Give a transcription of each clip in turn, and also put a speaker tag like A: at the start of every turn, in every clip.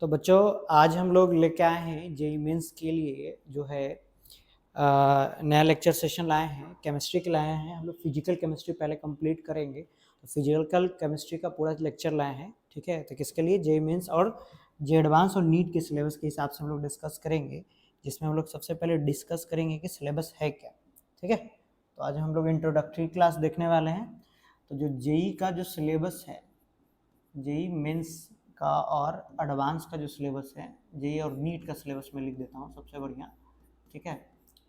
A: तो बच्चों आज हम लोग लेके आए हैं जेई मेंस के लिए जो है नया लेक्चर सेशन लाए हैं, केमिस्ट्री के लाए हैं। हम लोग फिजिकल केमिस्ट्री पहले कंप्लीट करेंगे, तो फिजिकल केमिस्ट्री का पूरा लेक्चर लाए हैं। ठीक है, तो किसके लिए? जेई मेंस और जे एडवांस और नीट के सिलेबस के हिसाब से हम लोग डिस्कस करेंगे, जिसमें हम लोग सबसे पहले डिस्कस करेंगे कि सिलेबस है क्या। ठीक है, तो आज हम लोग इंट्रोडक्टरी क्लास देखने वाले हैं। तो जो जेई का जो सिलेबस है, जेई मेंस का और एडवांस का जो सिलेबस है, जेई और नीट का सिलेबस में लिख देता हूँ सबसे बढ़िया। ठीक है,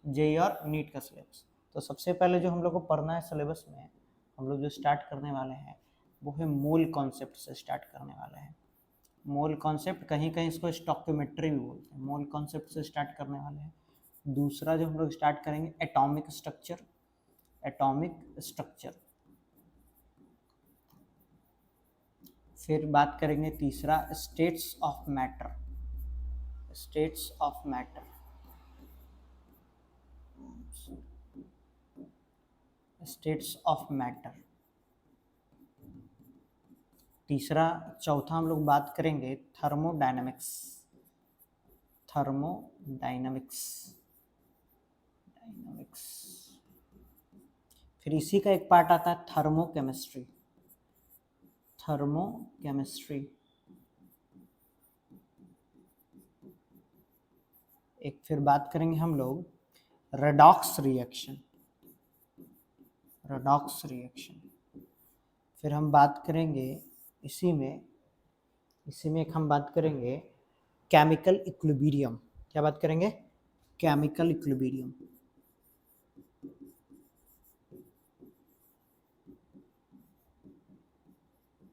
A: जेई और नीट का सिलेबस। तो सबसे पहले जो हम लोग को पढ़ना है सिलेबस में, हम लोग जो स्टार्ट करने वाले हैं वो है मोल कॉन्सेप्ट से स्टार्ट करने वाले हैं। मोल कॉन्सेप्ट, कहीं कहीं इसको स्टोकियोमेट्री भी बोलते हैं। मोल कॉन्सेप्ट से स्टार्ट करने वाले हैं। दूसरा जो हम लोग स्टार्ट करेंगे एटॉमिक स्ट्रक्चर। एटॉमिक स्ट्रक्चर, फिर बात करेंगे तीसरा states of matter. States of matter, states of matter. तीसरा चौथा हम लोग बात करेंगे थर्मोडायनामिक्स। Thermodynamics, dynamics. फिर इसी का एक पार्ट आता है थर्मोकेमिस्ट्री। थर्मोकेमिस्ट्री, एक फिर बात करेंगे हम लोग रेडॉक्स रिएक्शन। रेडॉक्स रिएक्शन, फिर हम बात करेंगे इसी में एक हम बात करेंगे केमिकल इक्विलिब्रियम। क्या बात करेंगे? Chemical equilibrium.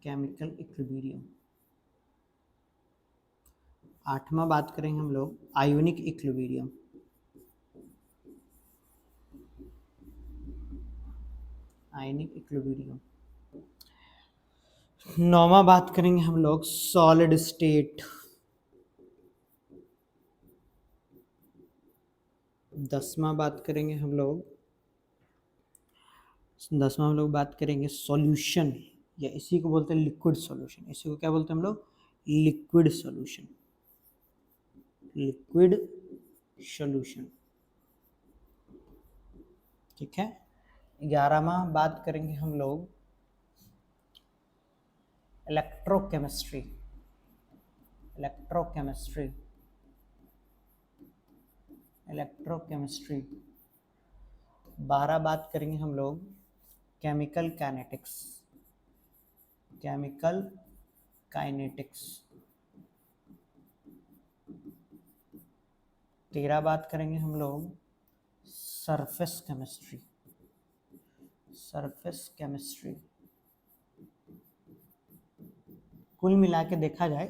A: Chemical equilibrium. आठवां बात करेंगे हम लोग आयोनिक इक्विलिब्रियम। Ionic equilibrium. नौवां बात करेंगे हम लोग सॉलिड स्टेट। 10वां बात करेंगे हम लोग बात करेंगे सॉल्यूशन, या इसी को बोलते हैं लिक्विड सॉल्यूशन। इसी को क्या बोलते हैं हम लोग? Liquid solution. Liquid solution. ठीक है, 11वां बात करेंगे हम लोग इलेक्ट्रोकेमिस्ट्री। Electrochemistry, electrochemistry. 12 बात करेंगे हम लोग केमिकल काइनेटिक्स। Chemical kinetics. 13 बात करेंगे हम लोग सरफेस केमिस्ट्री। Surface chemistry. कुल मिला के देखा जाए,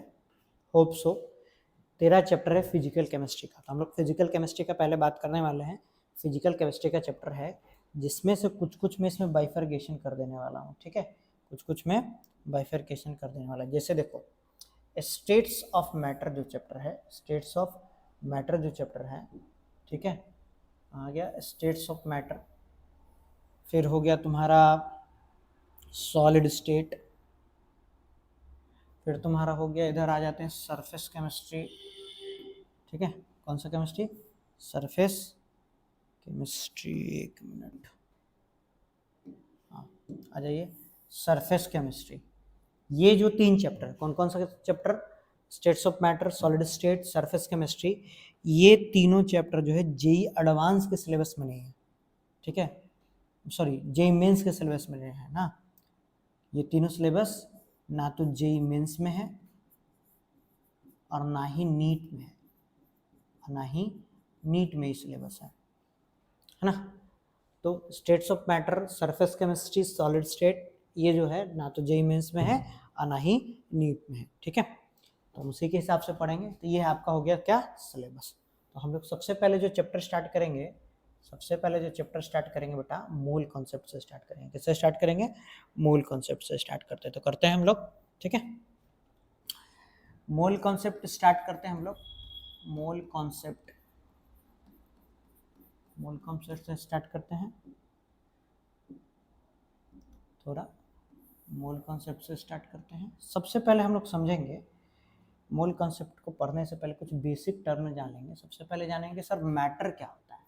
A: होप सो 13 चैप्टर है फिजिकल केमिस्ट्री का। तो हम लोग फिजिकल केमिस्ट्री का पहले बात करने वाले हैं। फिजिकल केमिस्ट्री का चैप्टर है जिसमें से कुछ में इसमें बाइफर्केशन कर देने वाला हूँ। ठीक है, कुछ में बाइफर्केशन कर देने वाला है। जैसे देखो, स्टेट्स ऑफ मैटर जो चैप्टर है, स्टेट्स ऑफ मैटर जो चैप्टर है, ठीक है, आ गया स्टेट्स ऑफ मैटर। फिर हो गया तुम्हारा सॉलिड स्टेट। फिर तुम्हारा हो गया, इधर आ जाते हैं सरफेस केमिस्ट्री। ठीक है, कौन सा केमिस्ट्री? Surface chemistry. एक मिनट, हाँ आ जाइए, सरफेस केमिस्ट्री। ये जो 3 चैप्टर, कौन कौन सा chapter? States of matter, solid state, surface chemistry. ये तीनों चैप्टर जो है जेई एडवांस के सिलेबस में नहीं है। ठीक है, सॉरी, जेई मेंस के सिलेबस में नहीं है ना। ये तीनों सिलेबस ना तो जेई मेंस में है और ना ही नीट में है, ना ही नीट में ही सिलेबस है ना। तो states of matter, surface chemistry, solid state, ये जो है ना तो जेई मेंस में है और ना ही नीट में है। ठीक है, तो उसी के हिसाब से पढ़ेंगे। तो ये आपका हो गया क्या? सिलेबस। तो हम लोग सबसे पहले जो चैप्टर स्टार्ट करेंगे, बेटा मूल कॉन्सेप्ट से स्टार्ट करेंगे। किससे स्टार्ट करेंगे? मूल कॉन्सेप्ट से स्टार्ट करते हैं। तो करते हैं हम लोग। ठीक है, मोल कॉन्सेप्ट स्टार्ट करते हैं हम लोग। मोल कॉन्सेप्ट से स्टार्ट करते हैं। थोड़ा मोल कॉन्सेप्ट से स्टार्ट करते हैं। सबसे पहले हम लोग समझेंगे मूल कॉन्सेप्ट को पढ़ने से पहले कुछ बेसिक टर्म जान लेंगे। सबसे पहले जानेंगे सर मैटर क्या होता है,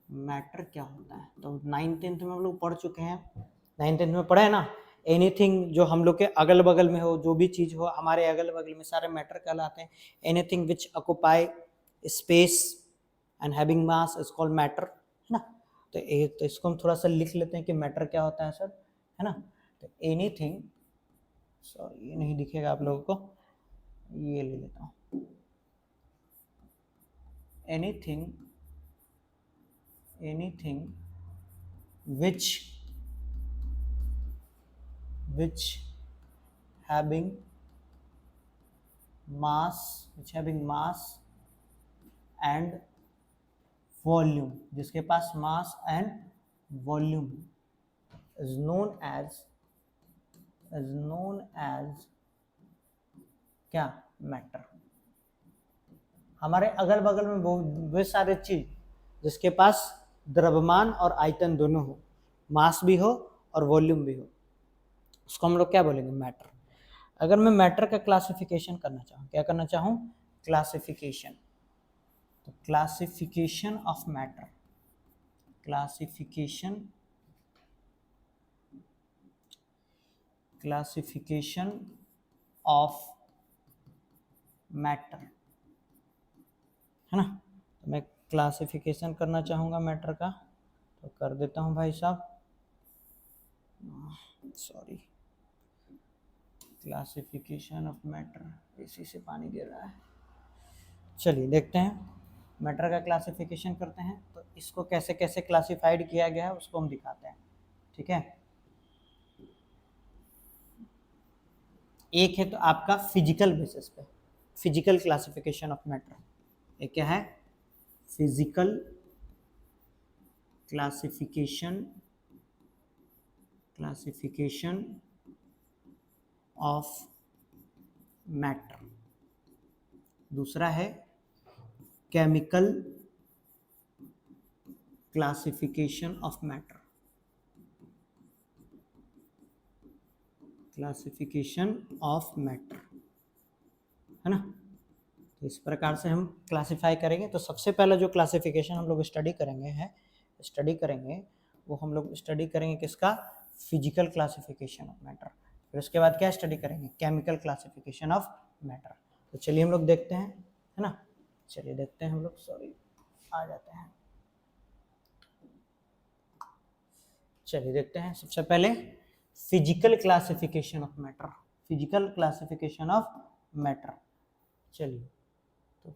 A: मैटर क्या होता है। तो 9th-10th में हम लोग पढ़ चुके हैं, 9th-10th में पढ़े है ना, एनीथिंग जो हम लोग के अगल बगल में हो, जो भी चीज हो हमारे अगल बगल में, सारे मैटर कहलाते हैं। Anything which occupy space and having mass is called matter, है ना। तो इसको हम थोड़ा सा लिख लेते हैं कि मैटर क्या होता है सर, है ना। तो एनीथिंग, सॉरी ये नहीं दिखेगा आप लोगों को, ये ले लेता हूँ। Anything which having mass and volume, जिसके पास mass and volume is known as क्या, मैटर। हमारे अगल बगल में बहुत सारे चीज जिसके पास द्रव्यमान और आयतन दोनों हो, मास भी हो और वॉल्यूम भी हो, उसको हम लोग क्या बोलेंगे, मैटर। अगर मैं मैटर का क्लासिफिकेशन करना चाहूँ, क्या करना चाहूँ, क्लासिफिकेशन, तो classification of matter, classification of matter, है ना। तो मैं क्लासिफिकेशन करना चाहूँगा मैटर का, तो कर देता हूँ भाई साहब, सॉरी, क्लासिफिकेशन ऑफ मैटर, इसी से पानी गिर रहा है। चलिए देखते हैं मैटर का क्लासिफिकेशन करते हैं। तो इसको कैसे कैसे क्लासिफाइड किया गया है उसको हम दिखाते हैं, ठीक है। एक है तो आपका फिजिकल बेसिस पे, फिजिकल क्लासिफिकेशन ऑफ मैटर, ये क्या है, फिजिकल क्लासिफिकेशन ऑफ मैटर। दूसरा है chemical classification of matter, classification of matter, है ना। तो इस प्रकार से हम क्लासिफाई करेंगे। तो सबसे पहला जो क्लासिफिकेशन हम लोग स्टडी करेंगे वो हम लोग स्टडी करेंगे किसका, फिजिकल क्लासिफिकेशन ऑफ मैटर। फिर उसके बाद क्या स्टडी करेंगे, केमिकल क्लासिफिकेशन ऑफ मैटर। तो चलिए हम लोग देखते हैं, है ना। चलिए देखते हैं हम लोग, सॉरी आ जाते हैं, चलिए देखते हैं। सबसे पहले physical classification of matter, physical classification of matter. चलिए तो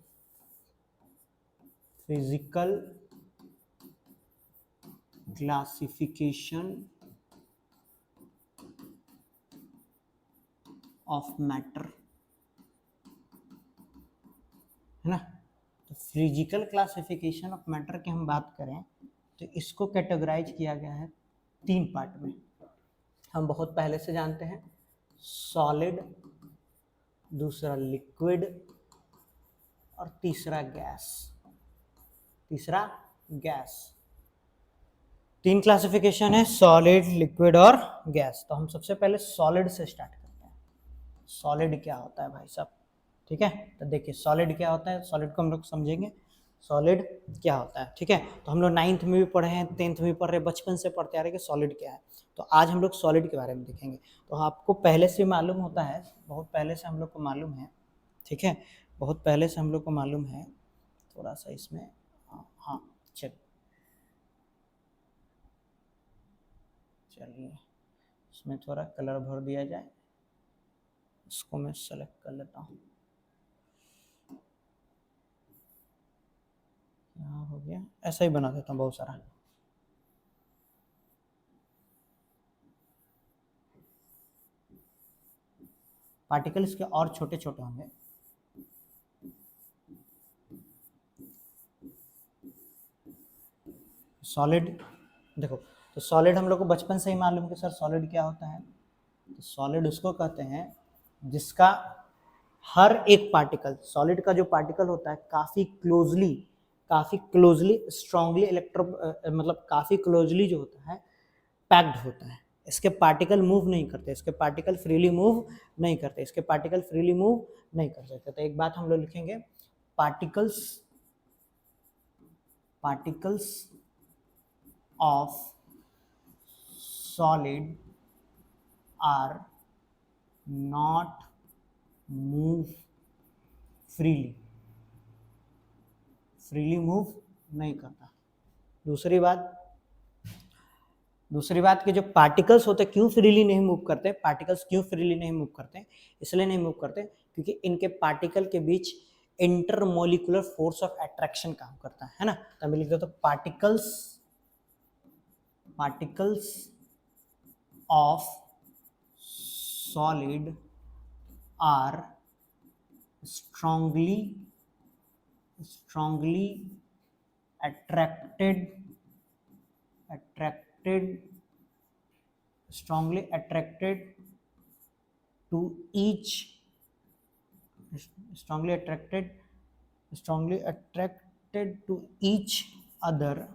A: फिजिकल क्लासिफिकेशन ऑफ मैटर, है ना। तो फिजिकल क्लासिफिकेशन ऑफ मैटर की हम बात करें तो इसको कैटेगराइज किया गया है 3 पार्ट में। हम बहुत पहले से जानते हैं, सॉलिड, दूसरा लिक्विड और तीसरा गैस। 3 क्लासिफिकेशन है, सॉलिड, लिक्विड और गैस। तो हम सबसे पहले सॉलिड से स्टार्ट करते हैं। सॉलिड क्या होता है भाई साहब, ठीक है। तो देखिए सॉलिड क्या होता है, सॉलिड को हम लोग समझेंगे, सॉलिड क्या होता है, ठीक है। तो हम लोग 9th में भी पढ़े हैं, 10th में भी पढ़ रहे, बचपन से पढ़ते आ रहे कि सॉलिड क्या है। तो आज हम लोग सॉलिड के बारे में देखेंगे। तो आपको पहले से मालूम होता है, बहुत पहले से हम लोग को मालूम है, ठीक है, बहुत पहले से हम लोग को मालूम है। थोड़ा सा इसमें हाँ चलिए इसमें थोड़ा कलर भर दिया जाए, इसको मैं सेलेक्ट कर लेता हूँ। यहाँ हो गया, ऐसा ही बना देता हूँ बहुत सारा। पार्टिकल इसके और छोटे छोटे होंगे। सॉलिड देखो, तो सॉलिड हम लोग को बचपन से ही मालूम कि सर सॉलिड क्या होता है। तो सॉलिड उसको कहते हैं जिसका हर एक पार्टिकल, सॉलिड का जो पार्टिकल होता है काफ़ी क्लोजली स्ट्रांगली मतलब काफ़ी क्लोजली जो होता है पैक्ड होता है, इसके पार्टिकल मूव नहीं करते, इसके पार्टिकल फ्रीली मूव नहीं करते, इसके पार्टिकल फ्रीली मूव नहीं कर सकते। तो एक बात हम लोग लिखेंगे, particles of solid are not move freely move नहीं करता। दूसरी बात कि जो पार्टिकल्स होते क्यों फ्रीली नहीं मूव करते, पार्टिकल्स क्यों फ्रीली नहीं मूव करते, इसलिए नहीं मूव करते क्योंकि इनके पार्टिकल के बीच इंटरमोलिकुलर फोर्स ऑफ अट्रैक्शन काम करता है ना। तो मैं लिख देता हूं particles of solid are strongly attracted to each other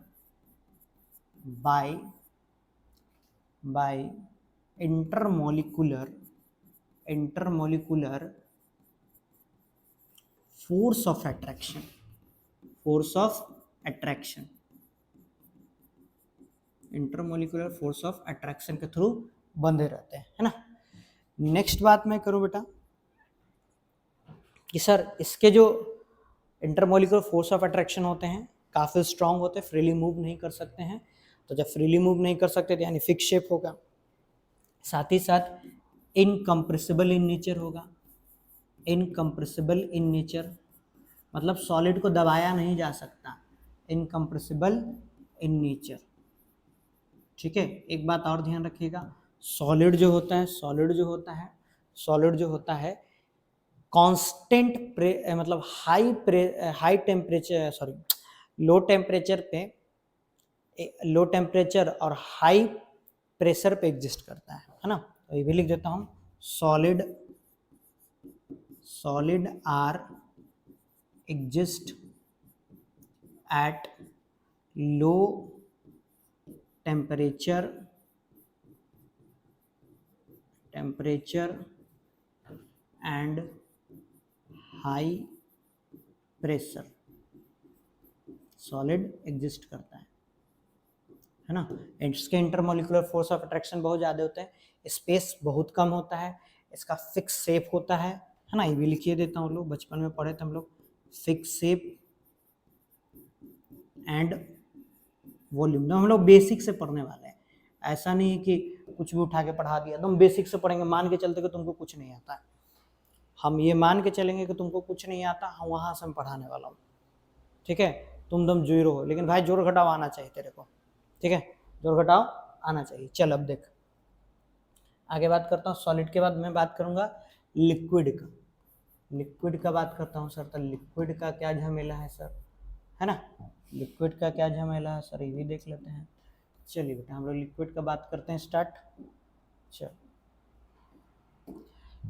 A: by intermolecular force of attraction intermolecular force of attraction के थ्रू बंधे रहते हैं, है ना। नेक्स्ट बात मैं करूं बेटा कि सर इसके जो इंटरमोलिकुलर फोर्स ऑफ अट्रैक्शन होते हैं काफ़ी स्ट्रांग होते हैं, फ्रीली मूव नहीं कर सकते हैं। तो जब फ्रीली मूव नहीं कर सकते तो यानी फिक्स शेप होगा, साथ ही साथ इनकम्प्रेसिबल इन नेचर होगा। इनकम्प्रेसिबल इन नेचर मतलब सॉलिड को दबाया नहीं जा सकता, इनकम्प्रेसिबल इन नेचर। ठीक है, एक बात और ध्यान रखिएगा, सॉलिड जो होता है कांस्टेंट मतलब लो टेम्परेचर और हाई प्रेशर पे एग्जिस्ट करता है ना। तो ये भी लिख देता हूँ, solid are exist at low temperature and high pressure। Solid exist करता है ना। इसके इंटरमोलिकुलर फोर्स ऑफ अट्रैक्शन बहुत ज़्यादा होते हैं, स्पेस बहुत कम होता है, इसका फिक्स शेप होता है ना। ये भी लिखिए देता हूँ, लोग बचपन में पढ़े थे हम लोग, फिक्स शेप एंड वॉल्यूम। हम लोग बेसिक से पढ़ने वाले हैं, ऐसा नहीं है कि कुछ भी उठा के पढ़ा दिया, तुम बेसिक से पढ़ेंगे। मान के चलते कि तुमको कुछ नहीं आता है, हम ये मान के चलेंगे कि तुमको कुछ नहीं आता, हम वहाँ से हम पढ़ाने वाला हूँ। ठीक है, तुम दम जीरो हो, लेकिन भाई जोर घटाव आना चाहिए तेरे को। ठीक है, जोर घटाव आना चाहिए। चल अब देख, आगे बात करता हूँ सॉलिड के बाद मैं बात करूँगा लिक्विड का बात करता हूँ सर। तो लिक्विड का क्या झमेला है सर, है ना। लिक्विड का क्या झमेला है सर, ये भी देख लेते हैं। चलिए बेटा हम लोग लिक्विड का बात करते हैं, स्टार्ट। चल,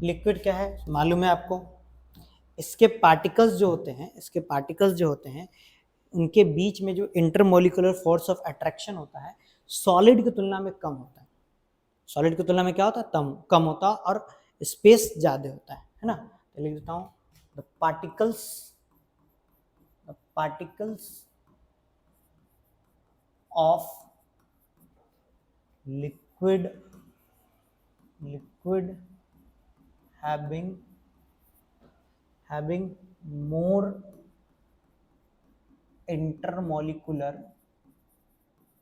A: लिक्विड क्या है मालूम है आपको, इसके पार्टिकल्स जो होते हैं उनके बीच में जो इंटरमोलिकुलर फोर्स ऑफ अट्रैक्शन होता है सॉलिड की तुलना में कम होता है। सॉलिड की तुलना में क्या होता है, कम होता है और स्पेस ज़्यादा होता है ना। तो लिख देता हूँ, the particles of liquid having more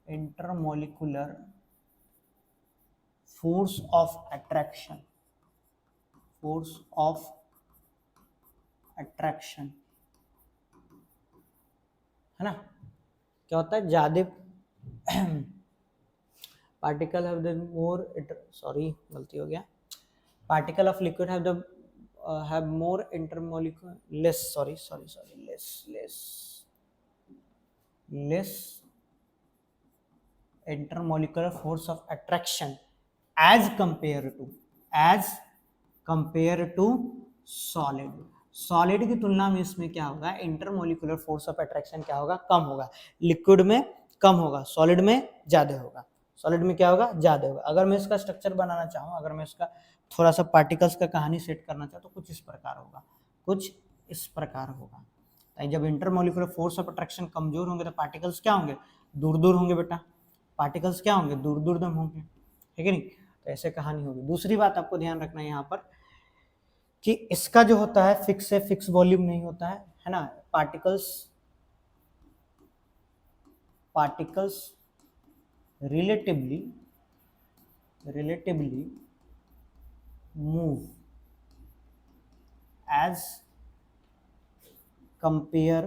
A: intermolecular force of attraction है ना। क्या होता है, ज्यादा particle have the more, sorry गलती हो गया, particle of liquid have more intermolecular less intermolecular force of attraction as compared to solid की तुलना में इसमें क्या होगा, इंटरमोलिकुलर फोर्स ऑफ अट्रैक्शन क्या होगा, कम होगा। लिक्विड में कम होगा, सॉलिड में ज्यादा होगा। सॉलिड में क्या होगा, ज़्यादा होगा। अगर मैं इसका स्ट्रक्चर बनाना चाहूँ, अगर मैं इसका थोड़ा सा पार्टिकल्स का कहानी सेट करना चाहूँ तो कुछ इस प्रकार होगा, कुछ इस प्रकार होगा। जब इंटरमोलिकुलर फोर्स ऑफ अट्रैक्शन कमजोर होंगे तो पार्टिकल्स क्या होंगे, दूर दूर होंगे बेटा, पार्टिकल्स क्या होंगे, दूर दूर दम होंगे, ठीक है नहीं। तो ऐसे कहानी होगी। दूसरी बात आपको ध्यान रखना है यहाँ पर कि इसका जो होता है फिक्स है, फिक्स वॉल्यूम नहीं होता है ना। Particles relatively move as compare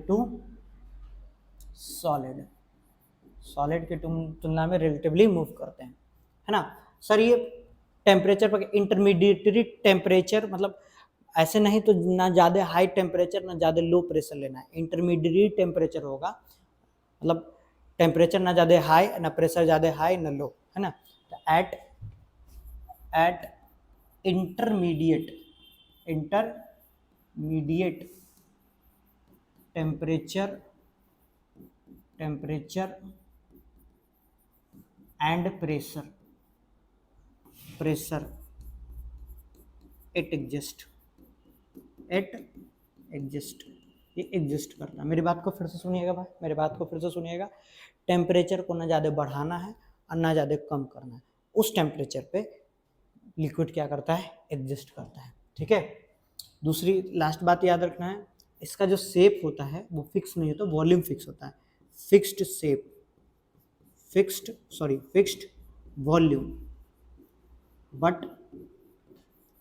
A: to solid की तुलना में रिलेटिवली मूव करते हैं, है ना। सर ये टेम्परेचर पर इंटरमीडिएटरी टेम्परेचर मतलब ऐसे नहीं तो ना ज़्यादा हाई टेम्परेचर ना ज़्यादा लो प्रेशर लेना है, इंटरमीडिएट टेम्परेचर होगा, मतलब टेम्परेचर ना ज़्यादा हाई ना प्रेशर ज़्यादा हाई ना लो, है ना। तो eight intermediate temperature and pressure it exist, ये एग्जिस्ट करता है। मेरी बात को फिर से सुनिएगा भाई, मेरी बात को फिर से सुनिएगा। टेम्परेचर को ना ज़्यादा बढ़ाना है और ना ज़्यादा कम करना है, उस टेम्परेचर पे लिक्विड क्या करता है, एग्जिस्ट करता है, ठीक है। दूसरी लास्ट बात याद रखना है, इसका जो शेप होता है वो फिक्स नहीं होता, वॉल्यूम फिक्स होता है। Fixed volume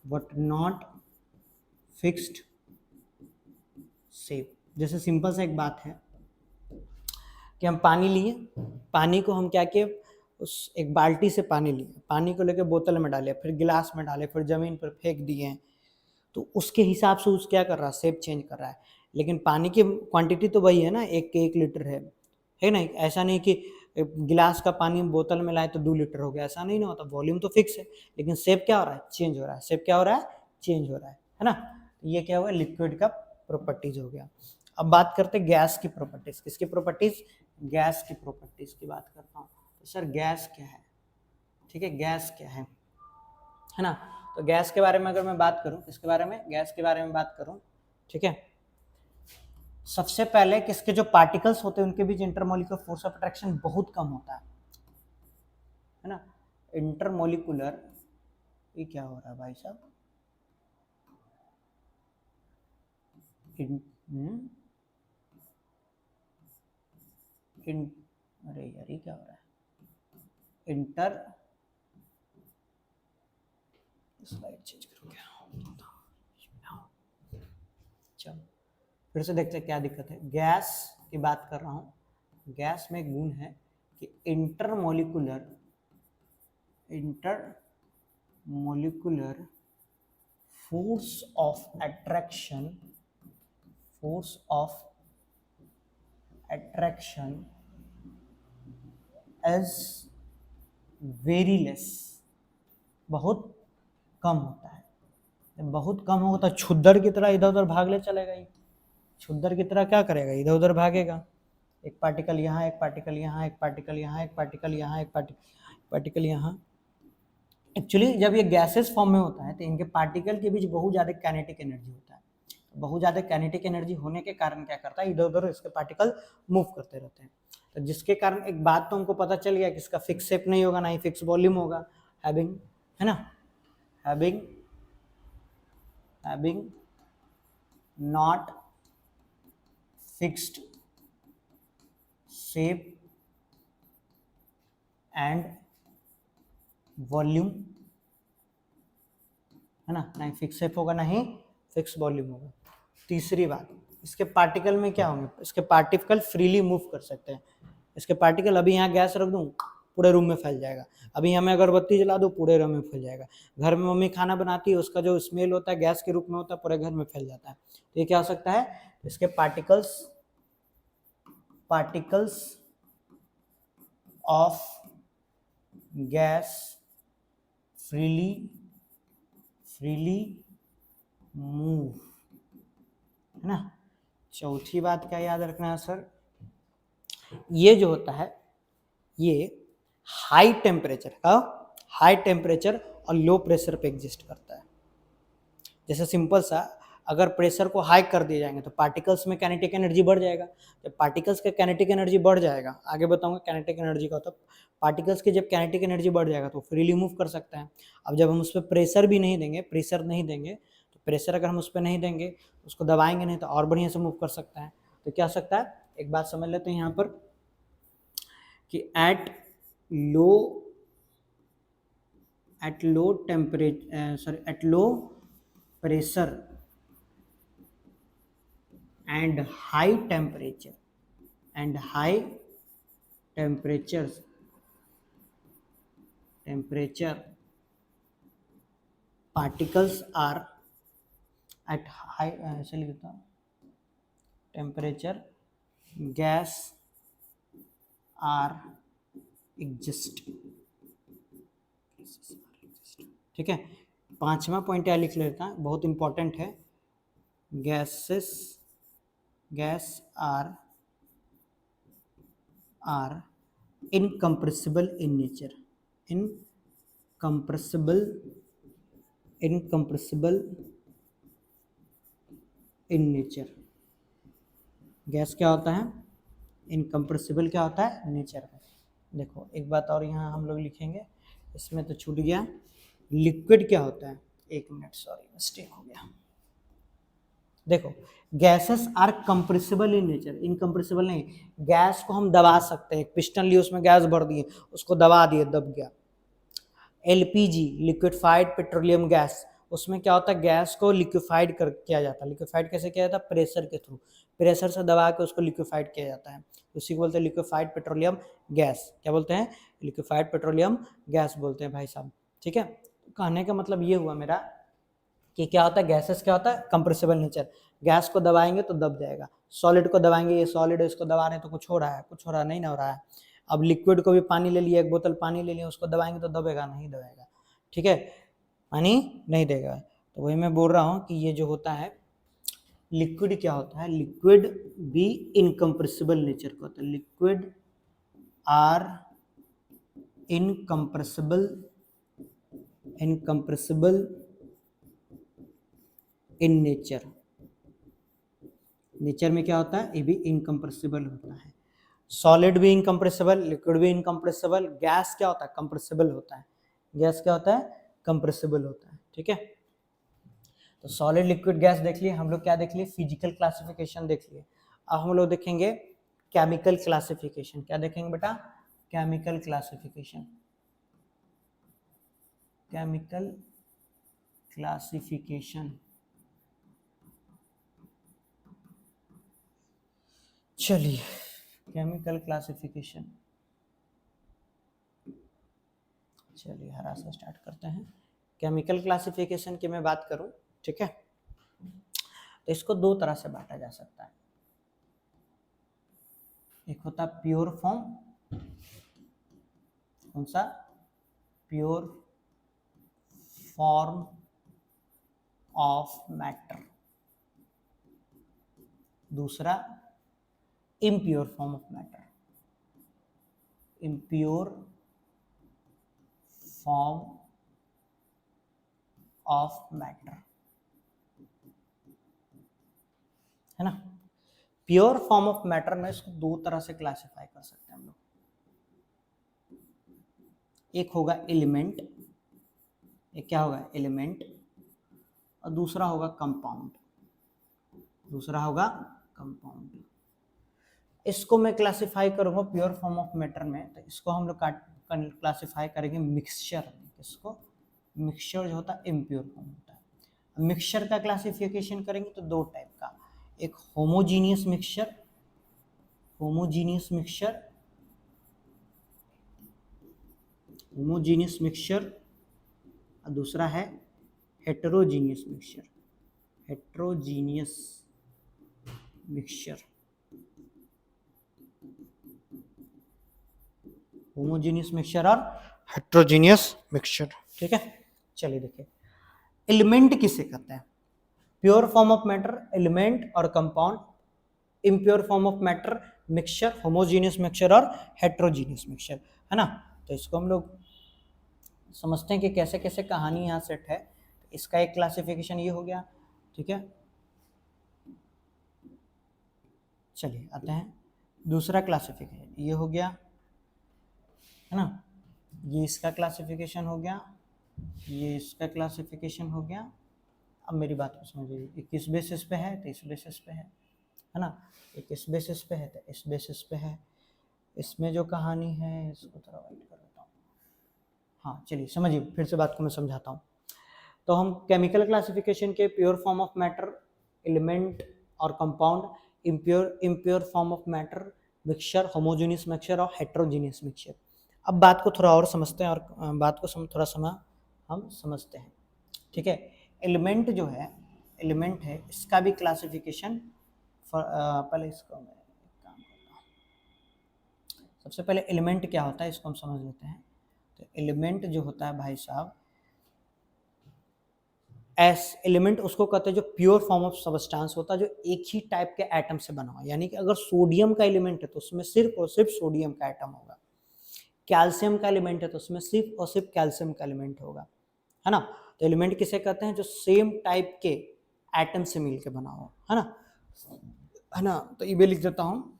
A: but not fixed shape. जैसे सिंपल सा एक बात है कि हम पानी लिए, पानी को हम क्या किए, उस एक बाल्टी से पानी लिए, पानी को लेकर बोतल में डाले, फिर गिलास में डाले, फिर जमीन पर फेंक दिए, तो उसके हिसाब से उस क्या कर रहा है, शेप चेंज कर रहा है। लेकिन पानी की क्वांटिटी तो वही है ना, 1 लीटर है ना। ऐसा नहीं कि गिलास का पानी बोतल में लाए तो 2 लीटर हो गया, ऐसा नहीं ना होता। वॉल्यूम तो फिक्स है लेकिन शेप क्या हो रहा है, चेंज हो रहा है। शेप क्या हो रहा है, चेंज हो रहा है ना। ये क्या हुआ, लिक्विड का प्रॉपर्टीज हो गया। अब बात करते हैं गैस की प्रॉपर्टीज। किसकी प्रॉपर्टीज, गैस की प्रॉपर्टीज की बात करता हूँ। तो सर गैस क्या है, ठीक है, गैस क्या है ना। तो गैस के बारे में अगर मैं बात करूं, किसके बारे में, गैस के बारे में बात करूं, ठीक है। सबसे पहले किसके जो पार्टिकल्स होते हैं उनके बीच इंटरमोलिकुलर फोर्स ऑफ अट्रैक्शन बहुत कम होता है ना। इंटरमोलिकुलर, ये क्या हो रहा है भाई साहब, अरे यार ये क्या हो रहा है, स्लाइड चेंज करो क्या, चलो फिर से देखते हैं क्या दिक्कत है। गैस की बात कर रहा हूँ। गैस में एक गुण है कि intermolecular force of attraction is very less, बहुत कम होता है। जब बहुत कम होगा तो छुद्दर की तरह इधर उधर भागले चलेगा, ये छुद्दर की तरह क्या करेगा, इधर उधर भागेगा। एक पार्टिकल यहाँ, एक पार्टिकल यहाँ, एक पार्टिकल यहाँ, एक पार्टिकल यहाँ, एक पार्टिकल यहाँ। एक्चुअली जब ये गैसेस फॉर्म में होता है तो इनके पार्टिकल के बीच बहुत ज़्यादा काइनेटिक एनर्जी होता है। बहुत ज़्यादा काइनेटिक एनर्जी होने के कारण क्या करता है, इधर उधर इसके पार्टिकल मूव करते रहते हैं। तो जिसके कारण एक बात तो हमको पता चल गया कि इसका फिक्स शेप नहीं होगा, ना ही फिक्स वॉल्यूम होगा, हैविंग, है ना, having not fixed shape and volume, है ना, ही फिक्स शेप होगा ना ही फिक्स वॉल्यूम होगा। तीसरी बात, इसके पार्टिकल में क्या होंगे, इसके पार्टिकल फ्रीली मूव कर सकते हैं। इसके पार्टिकल, अभी यहाँ गैस रख दूँ पूरे रूम में फैल जाएगा, अभी यहाँ मैं अगरबत्ती जला दूँ पूरे रूम में फैल जाएगा। घर में मम्मी खाना बनाती है, उसका जो स्मेल होता है गैस के रूप में होता है, पूरे घर में फैल जाता है। तो ये क्या हो सकता है, इसके particles of gas freely move, है ना। चौथी बात क्या याद रखना है सर, ये जो होता है ये हाई टेम्परेचर का, हाई टेम्परेचर और लो प्रेशर पे एग्जिस्ट करता है। जैसे सिंपल सा, अगर प्रेशर को हाई कर दिए जाएंगे तो पार्टिकल्स में काइनेटिक एनर्जी बढ़ जाएगा। जब पार्टिकल्स का काइनेटिक एनर्जी बढ़ जाएगा, आगे बताऊंगा काइनेटिक एनर्जी का, तो पार्टिकल्स की जब काइनेटिक एनर्जी बढ़ जाएगा तो फ्रीली मूव कर सकते हैं। अब जब हम उस पर प्रेशर भी नहीं देंगे, प्रेशर नहीं देंगे, तो प्रेशर अगर हम उस पर नहीं देंगे, उसको दबाएंगे नहीं, तो और बढ़िया से मूव कर सकता है। तो क्या हो सकता है, एक बात समझ लेते हैं यहाँ पर कि at low pressure and high temperature particles are at high temperature gas are exist। ठीक है, पांचवा पॉइंट क्या लिख लेता है, बहुत इंपॉर्टेंट है। Gas are incompressible in nature, incompressible in nature. Gas क्या होता है, इनकम्प्रेसिबल क्या होता है, नेचर में। देखो एक बात और यहाँ हम लोग लिखेंगे, इसमें तो छूट गया। लिक्विड क्या होता है, एक मिनट, सॉरी मिस्टेक हो गया। देखो gases are compressible in nature, incompressible नहीं। गैस को हम दबा सकते हैं, एक पिस्टन लिए उसमें गैस भर दिए, उसको दबा दिए, दब गया। एलपीजी, लिक्विफाइड पेट्रोलियम गैस, उसमें क्या होता है, गैस को लिक्विफाइड किया जाता है। लिक्विफाइड कैसे किया जाता है, प्रेशर के थ्रू, प्रेशर से दबा के उसको लिक्विफाइड किया जाता है, उसी को बोलते हैं लिक्विफाइड पेट्रोलियम गैस। क्या बोलते हैं, लिक्विफाइड पेट्रोलियम गैस बोलते हैं भाई साहब। ठीक है, कहने का मतलब ये हुआ मेरा कि क्या होता है, गैसेस क्या होता है, कंप्रेसिबल नेचर। गैस को दबाएंगे तो दब जाएगा, सॉलिड को दबाएंगे, ये सॉलिड है, इसको दबा रहे हैं तो कुछ हो रहा है, नहीं ना हो रहा है। अब लिक्विड को भी, पानी ले लिया, एक बोतल पानी ले लिया, उसको दबाएंगे तो दबेगा, नहीं दबेगा। ठीक है, पानी नहीं देगा। तो वही मैं बोल रहा हूँ कि ये जो होता है लिक्विड क्या होता है, लिक्विड भी इनकम्प्रेसिबल नेचर का होता है। Liquid are incompressible in nature. Nature में क्या होता है, ये भी इनकम्प्रेसिबल होता है। सॉलिड भी इनकम्प्रेसिबल, लिक्विड भी इनकम्प्रेसिबल। गैस क्या होता है, कंप्रेसिबल होता है। गैस क्या होता है, कंप्रेसिबल होता है। ठीक है, तो सॉलिड लिक्विड गैस देख लिए हम लोग, क्या देख लिए, फिजिकल क्लासिफिकेशन देख लिए। अब हम लोग देखेंगे केमिकल क्लासिफिकेशन। क्या देखेंगे बेटा, केमिकल क्लासिफिकेशन। केमिकल क्लासिफिकेशन, चलिए केमिकल क्लासिफिकेशन, चलिए हरा से स्टार्ट करते हैं। केमिकल क्लासिफिकेशन की मैं बात करूं, ठीक है, तो इसको दो तरह से बांटा जा सकता है। एक होता है प्योर फॉर्म, कौन सा, प्योर फॉर्म ऑफ मैटर। दूसरा impure form of matter, impure form of matter, है ना। प्योर फॉर्म ऑफ मैटर में इसको दो तरह से क्लासिफाई कर सकते हैं हम लोग। एक होगा एलिमेंट, एक क्या होगा, एलिमेंट, और दूसरा होगा कंपाउंड, इसको मैं क्लासिफाई करूंगा प्योर फॉर्म ऑफ मैटर में, तो इसको हम लोग क्लासिफाई करेंगे मिक्सचर। इसको मिक्सचर जो होता है इम्प्योर फॉर्म होता है। मिक्सचर का क्लासिफिकेशन करेंगे तो दो टाइप का, एक होमोजीनियस मिक्सचर, और दूसरा है हेटेरोजीनियस मिक्सचर, होमोजीनियस मिक्सचर और हेटेरोजीनियस मिक्सचर। ठीक है, चलिए देखिए एलिमेंट किसे कहते हैं, pure form of matter element और compound, impure form of matter mixture, homogeneous mixture और हेट्रोजीनियस मिक्सचर, है ना। तो इसको हम लोग समझते हैं कि कैसे कैसे कहानी यहाँ सेट है। इसका एक क्लासिफिकेशन ये हो गया, ठीक है। चलिए आते हैं दूसरा क्लासिफिकेशन, ये हो गया, है ना। ये इसका क्लासिफिकेशन हो गया, ये इसका क्लासिफिकेशन हो गया। अब मेरी बात को समझिए, ये किस बेसिस पे है, तो इस बेसिस पे है ना। ये किस बेसिस पे है, तो इस बेसिस पे है। इसमें जो कहानी है, इसको थोड़ा वाइट कर देता हूँ। हाँ चलिए समझिए, फिर से बात को मैं समझाता हूँ। तो हम केमिकल क्लासिफिकेशन के pure form of matter, element और compound, impure form of matter, mixture, homogeneous mixture और हेट्रोजीनियस मिक्सचर। अब बात को थोड़ा और समझते हैं, और बात को थोड़ा समय हम समझते हैं, ठीक है। एलिमेंट जो है, एलिमेंट है, इसका भी क्लासिफिकेशन, पहले इसको मैं काम करता हूँ। सबसे पहले एलिमेंट क्या होता है इसको हम समझ लेते हैं। तो एलिमेंट जो होता है भाई साहब, एस एलिमेंट उसको कहते हैं जो प्योर फॉर्म ऑफ सबस्टेंस होता है, जो एक ही टाइप के एटम से बना हुआ। यानी कि अगर सोडियम का एलिमेंट है तो उसमें सिर्फ और सिर्फ सोडियम का एटम होगा, कैल्शियम का एलिमेंट है तो उसमें सिर्फ और सिर्फ कैल्शियम का एलिमेंट होगा, है ना। तो एलिमेंट किसे कहते हैं, जो सेम टाइप के एटम से मिलकर बना हो, है ना। तो ये भी लिख देता हूँ,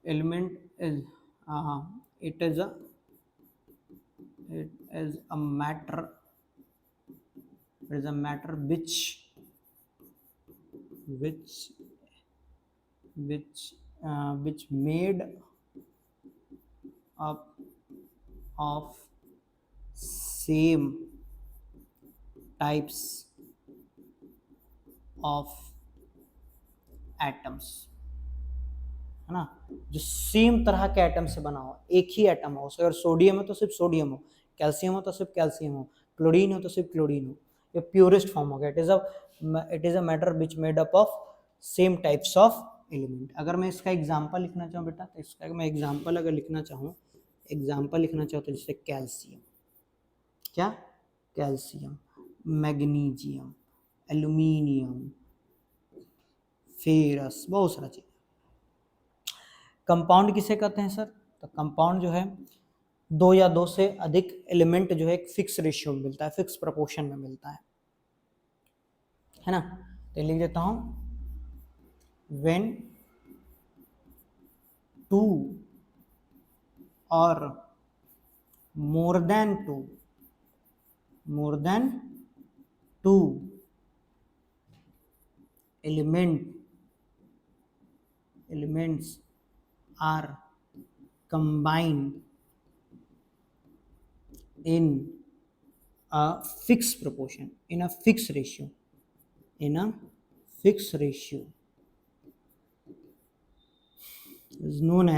A: element is it is a matter, it is a matter which made up of same types of atoms, है ना। जो सेम तरह के एटम से बना हो, एक ही एटम हो, अगर सोडियम है तो सिर्फ सोडियम हो, कैल्शियम हो तो सिर्फ कैल्शियम हो, क्लोरीन हो तो सिर्फ क्लोरीन हो। ये प्योरेस्ट फॉर्म हो गया। It is a matter which made up of same types of element. अगर मैं इसका एग्जांपल लिखना चाहूँ बेटा, तो इसका मैं एग्जांपल अगर लिखना चाहूँ, एग्जांपल लिखना चाहूँ तो जैसे कैल्शियम, क्या, कैल्शियम, मैग्नीशियम, एल्यूमिनियम, फेरस, बहुत सारा चीज। कंपाउंड किसे कहते हैं सर, तो कंपाउंड जो है दो या दो से अधिक एलिमेंट जो है एक फिक्स रेशियो में मिलता है, फिक्स प्रोपोर्शन में मिलता है ना। तो लिख देता हूं, व्हेन टू और more than two elements are combined in a fixed proportion, in a fixed ratio, is known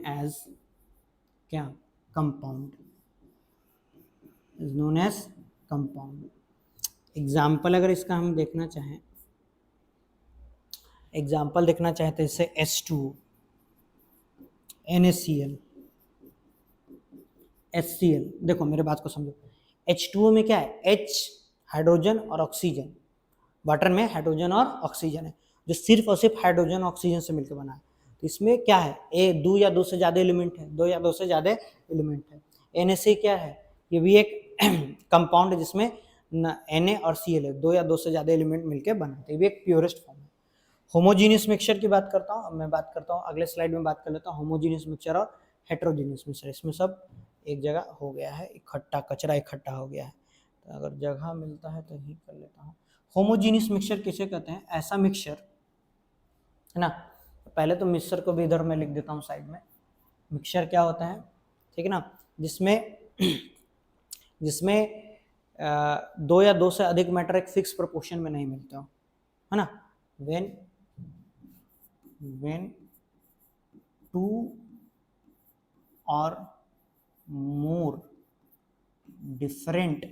A: as क्या, compound, is known as compound. Example अगर इसका हम देखना चाहें, एग्जाम्पल देखना चाहें तो जैसे H2O, NaCl, HCl। देखो मेरे बात को समझो, H2O में क्या है, H हाइड्रोजन और ऑक्सीजन, वाटर में हाइड्रोजन और ऑक्सीजन है, जो सिर्फ और सिर्फ हाइड्रोजन ऑक्सीजन से मिलकर बना है। तो इसमें क्या है, दो या दो से ज़्यादा एलिमेंट है, Na क्या है, ये भी एक कंपाउंड है जिसमें Na और Cl है, दो या दो से ज़्यादा एलिमेंट मिलकर बना है, ये भी एक प्योरेस्ट फॉर्म है। होमोजीनियस मिक्सचर की बात करता हूँ, अब मैं बात करता हूँ अगले स्लाइड में बात कर लेता हूँ होमोजीनियस मिक्सचर और हेट्रोजीनियस मिक्सचर। इसमें सब एक जगह हो गया है, इकट्ठा कचरा इकट्ठा हो गया है, तो अगर जगह मिलता है तो ही कर लेता हूँ। होमोजीनियस मिक्सचर किसे कहते हैं, ऐसा मिक्सचर, है ना। पहले तो मिक्सचर को भी इधर मैं लिख देता हूँ साइड में। मिक्सचर क्या होता है, ठीक है ना, जिसमें दो या दो से अधिक मैटर एक फिक्स प्रोपोर्शन में नहीं मिलते हो, है ना। when two or more different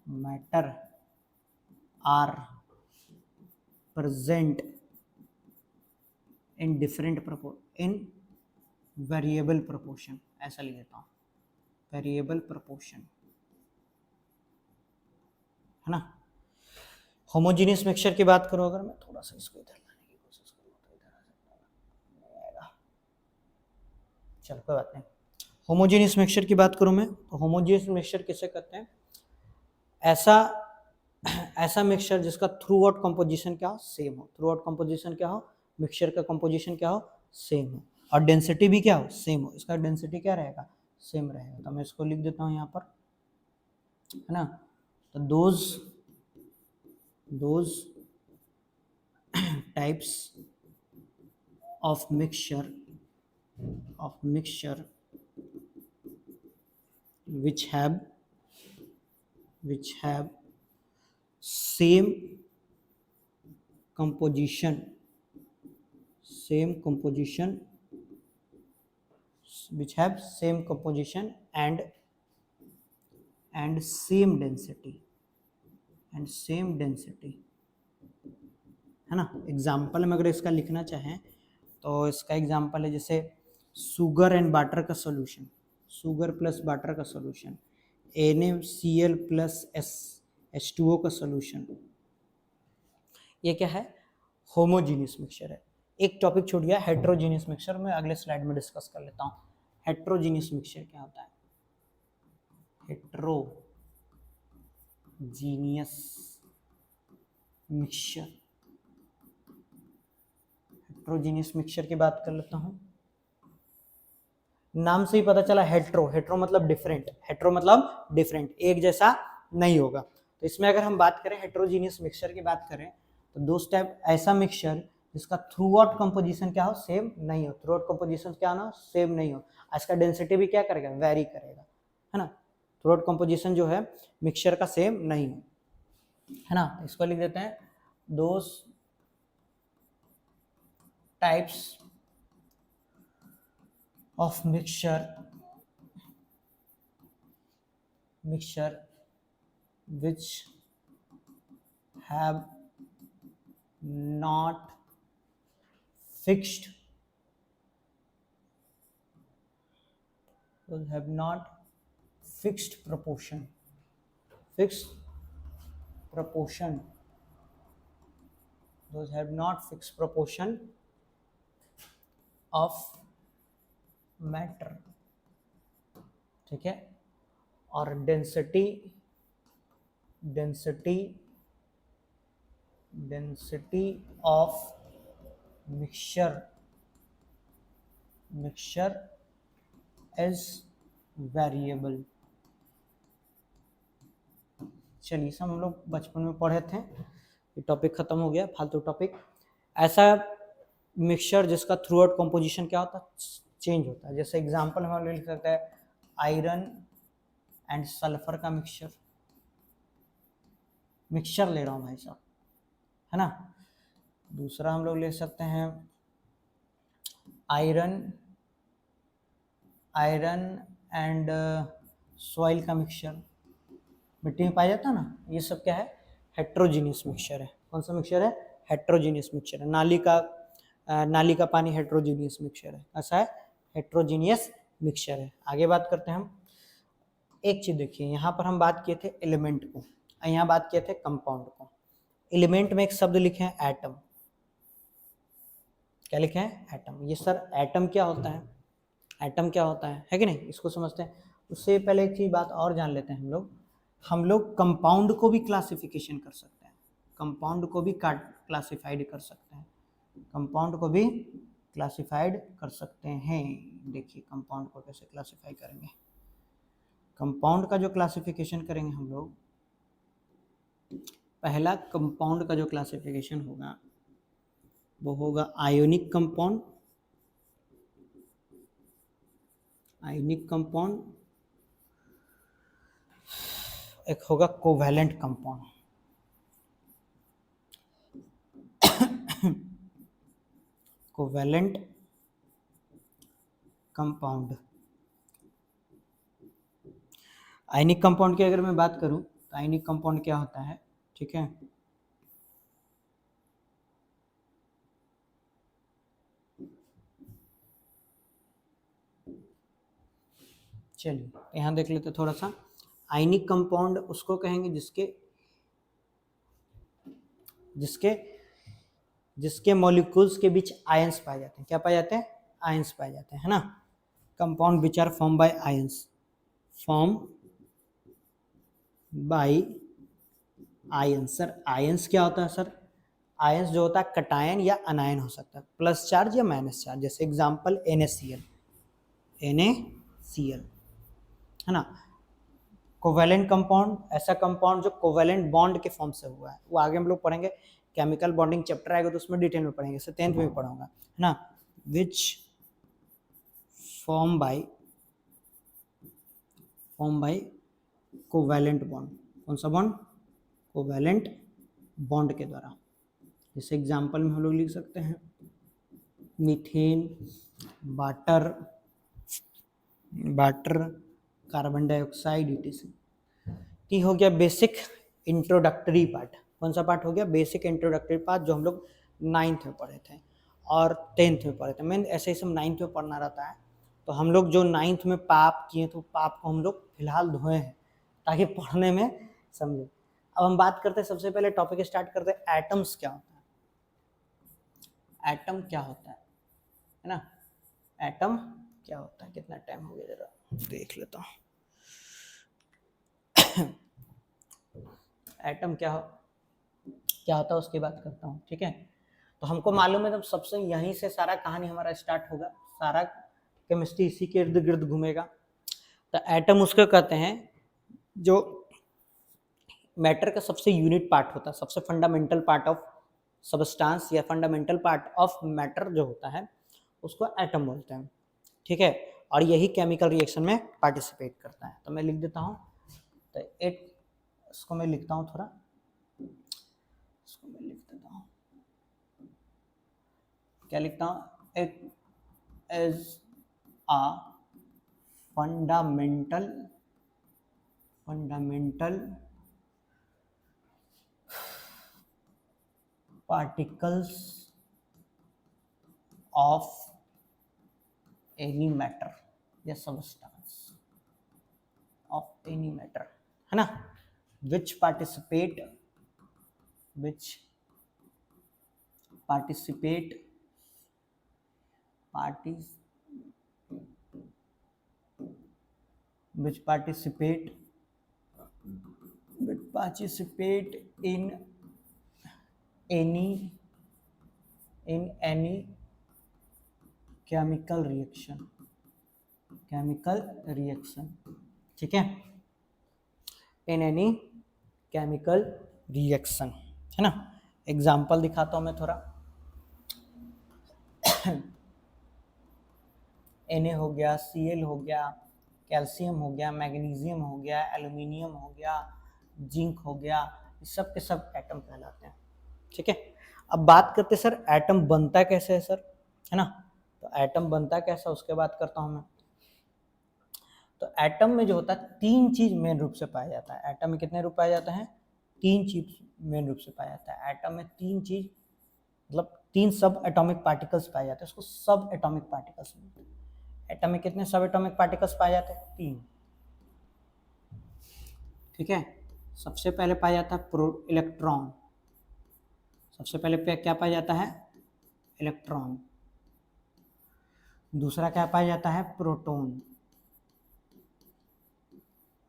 A: matter are present in different variable proportion, ऐसा लिख देता हूँ, वेरिएबल प्रोपोर्शन, है ना। होमोजीनियस मिक्सचर की बात करो, अगर मैं थोड़ा सा इसको इधर लाने की कोशिश करूँ तो इधर आ सकता है, चलो कोई बात नहीं। होमोजीनियस मिक्सचर की बात करूँ मैं, तो होमोजीनियस मिक्सचर किसे कहते हैं, ऐसा मिक्सचर जिसका थ्रू आउट कंपोजिशन क्या हो, सेम हो, थ्रू आउट कंपोजिशन क्या हो, मिक्सचर का कंपोजिशन क्या हो, सेम हो, और डेंसिटी भी क्या हो, सेम हो। इसका डेंसिटी क्या रहेगा, सेम रहेगा। तो मैं इसको लिख देता हूँ यहाँ पर, है ना। तो those types of mixture which have same composition which have same composition and same density है ना। एग्जाम्पल में अगर इसका लिखना चाहें तो इसका एग्जाम्पल है जैसे शुगर एंड वाटर का सॉल्यूशन, शुगर प्लस वाटर का सॉल्यूशन, NaCl प्लस H2O का सॉल्यूशन, ये क्या है, होमोजीनियस मिक्सचर है। एक टॉपिक छूट गया, हेट्रोजीनियस मिक्सचर, मैं अगले स्लाइड में डिस्कस कर लेता हूँ। हेट्रोजीनियस मिक्सचर क्या होता है, हेट्रोजीनियस मिक्सचर, हेट्रोजीनियस मिक्सचर की बात कर लेता हूँ। नाम से ही पता चला, हेट्रो मतलब डिफरेंट, एक जैसा नहीं होगा। तो इसमें अगर हम बात करें हेट्रोजीनियस मिक्सचर की बात करें तो दो टाइप, ऐसा मिक्सचर जिसका थ्रू आउट कंपोजिशन क्या हो, सेम नहीं हो, थ्रू आउट कंपोजिशन क्या ना, सेम नहीं हो, इसका डेंसिटी भी क्या करेगा, वेरी करेगा, है ना। थ्रू आउट कंपोजिशन जो है मिक्सचर का सेम नहीं हो, है ना। इसको लिख देते हैं, दोस types of mixture which have not fixed proportion of matter, ठीक है, और density of mixture is variable. चलिए, सब हम लोग बचपन में पढ़े थे, ये टॉपिक खत्म हो गया, फालतू टॉपिक। ऐसा मिक्सचर जिसका थ्रू आउट कंपोजिशन क्या होता है, चेंज होता है। जैसे एग्जांपल हम लिख सकते हैं आयरन एंड सल्फर का मिक्सचर ले रहा हूँ भाई साहब, है ना। दूसरा हम लोग ले सकते हैं आयरन एंड सॉइल का मिक्सचर, मिट्टी में पाया जाता है ना, ये सब क्या है, हेट्रोजीनियस मिक्सचर है। कौन सा मिक्सचर है, हेट्रोजीनियस मिक्सचर है। नाली का पानी हेट्रोजीनियस मिक्सचर है, ऐसा है, हेट्रोजीनियस मिक्सचर है। आगे बात करते हैं हम। एक चीज देखिए, यहाँ पर हम बात किए थे एलिमेंट को, यहाँ बात किए थे कंपाउंड को। एलिमेंट में एक शब्द लिखे हैं एटम, क्या लिखे हैं, एटम। ये सर एटम क्या होता है, है कि नहीं, इसको समझते हैं। उससे पहले एक चीज बात और जान लेते हैं हम लोग कंपाउंड को भी क्लासिफिकेशन कर सकते हैं, कंपाउंड को भी क्लासिफाइड कर सकते हैं, देखिए कंपाउंड को कैसे क्लासिफाई करेंगे। कंपाउंड का जो क्लासिफिकेशन करेंगे हम लोग, पहला कंपाउंड का जो क्लासिफिकेशन होगा वो होगा आयोनिक कंपाउंड, एक होगा covalent compound. Covalent compound, ionic compound की अगर मैं बात करूं तो आयनिक कंपाउंड क्या होता है, ठीक है, चलिए यहाँ देख लेते थोड़ा सा। आयनिक कंपाउंड उसको कहेंगे जिसके जिसके जिसके मॉलिक्यूल्स के बीच आयंस पाए जाते हैं। क्या पाए जाते हैं? आयंस पाए जाते हैं, है ना। Compound which are form by ions, form by ions. Sir ions क्या होता है सर? आयंस जो होता है कटायन या अनायन हो सकता है, प्लस चार्ज या माइनस चार्ज। जैसे एग्जांपल NaCl, NaCl, है ना। कोवेलेंट कंपाउंड, ऐसा कंपाउंड जो कोवेलेंट बॉन्ड के फॉर्म से हुआ है, वो आगे हम लोग पढ़ेंगे, केमिकल बॉन्डिंग चैप्टर आएगा तो उसमें डिटेल में पढ़ेंगे, जैसे 10th में पढ़ूंगा, है ना। Which form by covalent bond. कौन सा बॉन्ड? कोवेलेंट बॉन्ड के द्वारा। जैसे एग्जांपल में हम लोग लिख सकते हैं methane, water, carbon dioxide, etc। ये हो गया बेसिक इंट्रोडक्टरी पार्ट। कौन सा पार्ट हो गया? बेसिक इंट्रोडक्टरी पार्ट, जो हम लोग 9th में पढ़े थे और 10th में पढ़े थे। मेन ऐसे ही सब 9th में पढ़ना रहता है, तो हम लोग जो 9th में पाप किए तो पाप को हम लोग फिलहाल धोए हैं ताकि पढ़ने में समझे। अब हम बात करते हैं, सबसे पहले टॉपिक स्टार्ट करते हैं, एटम्स क्या होता है। एटम क्या होता है ना। एटम क्या होता है? कितना टाइम हो गया जरा देख लेता हूँ। एटम क्या होता है उसकी बात करता हूँ, ठीक है। तो हमको मालूम है तब सबसे यहीं से सारा कहानी हमारा स्टार्ट होगा, सारा केमिस्ट्री इसी के इर्द गिर्द घूमेगा। तो एटम उसको कहते हैं जो मैटर का सबसे यूनिट पार्ट होता है, सबसे फंडामेंटल पार्ट ऑफ सबस्टांस या फंडामेंटल पार्ट ऑफ मैटर जो होता है उसको एटम बोलते हैं, ठीक है। और यही केमिकल रिएक्शन में पार्टिसिपेट करता है। तो मैं लिख देता हूँ, तो इसको मैं लिखता हूँ थोड़ा, इसको मैं लिख देता हूँ, क्या लिखता हूँ? It is a fundamental particles of any matter या substance of any matter, है ना, which participate in any chemical reaction, ठीक है, in any chemical reaction, है ना। एग्जाम्पल दिखाता हूँ मैं थोड़ा। Na हो गया, Cl हो गया, कैल्शियम हो गया, मैग्नीशियम हो गया, एल्यूमिनियम हो गया, जिंक हो गया, सब के सब एटम कहलाते हैं, ठीक है। अब बात करते सर एटम बनता कैसे है सर, है ना। तो एटम बनता कैसा उसके बात करता हूँ मैं। तो एटम में जो होता है 3 चीज मेन रूप से पाया जाता है। एटम में कितने रूप पाया जाता है? 3 चीज मेन रूप से पाया जाता है। एटम में 3 चीज मतलब 3 सब एटॉमिक पार्टिकल्स पाए जाते हैं, उसको सब एटॉमिक पार्टिकल्स बोलते हैं। एटम में कितने सब एटॉमिक पार्टिकल्स पाए जाते हैं? 3, ठीक है। सबसे पहले पाया जाता है इलेक्ट्रॉन। सबसे पहले क्या पाया जाता है? इलेक्ट्रॉन। दूसरा क्या पाया जाता है? प्रोटॉन।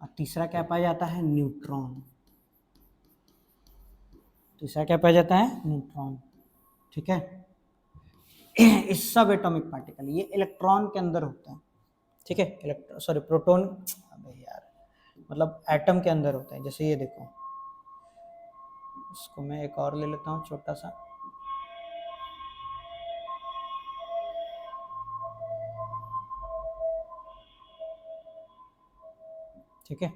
A: और तीसरा क्या पाया जाता है? न्यूट्रॉन। तीसरा क्या पाया जाता है? न्यूट्रॉन, ठीक है। इस सब एटॉमिक पार्टिकल ये इलेक्ट्रॉन के अंदर होता है, ठीक है। प्रोटॉन, अबे यार, मतलब एटम के अंदर होता है। जैसे ये देखो, इसको मैं एक और ले लेता हूँ छोटा सा, ठीक है।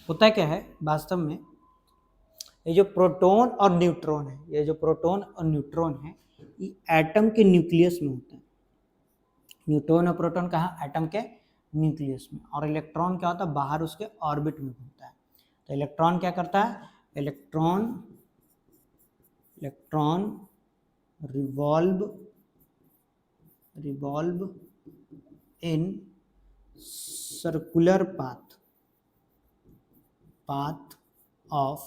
A: होता क्या है वास्तव में, ये जो प्रोटॉन और न्यूट्रॉन है, ये एटम के न्यूक्लियस में होता है। न्यूट्रॉन और प्रोटॉन कहाँ? एटम के न्यूक्लियस में। और इलेक्ट्रॉन क्या होता है? बाहर उसके ऑर्बिट में घूमता है। तो इलेक्ट्रॉन क्या करता है? Electron revolve in circular path of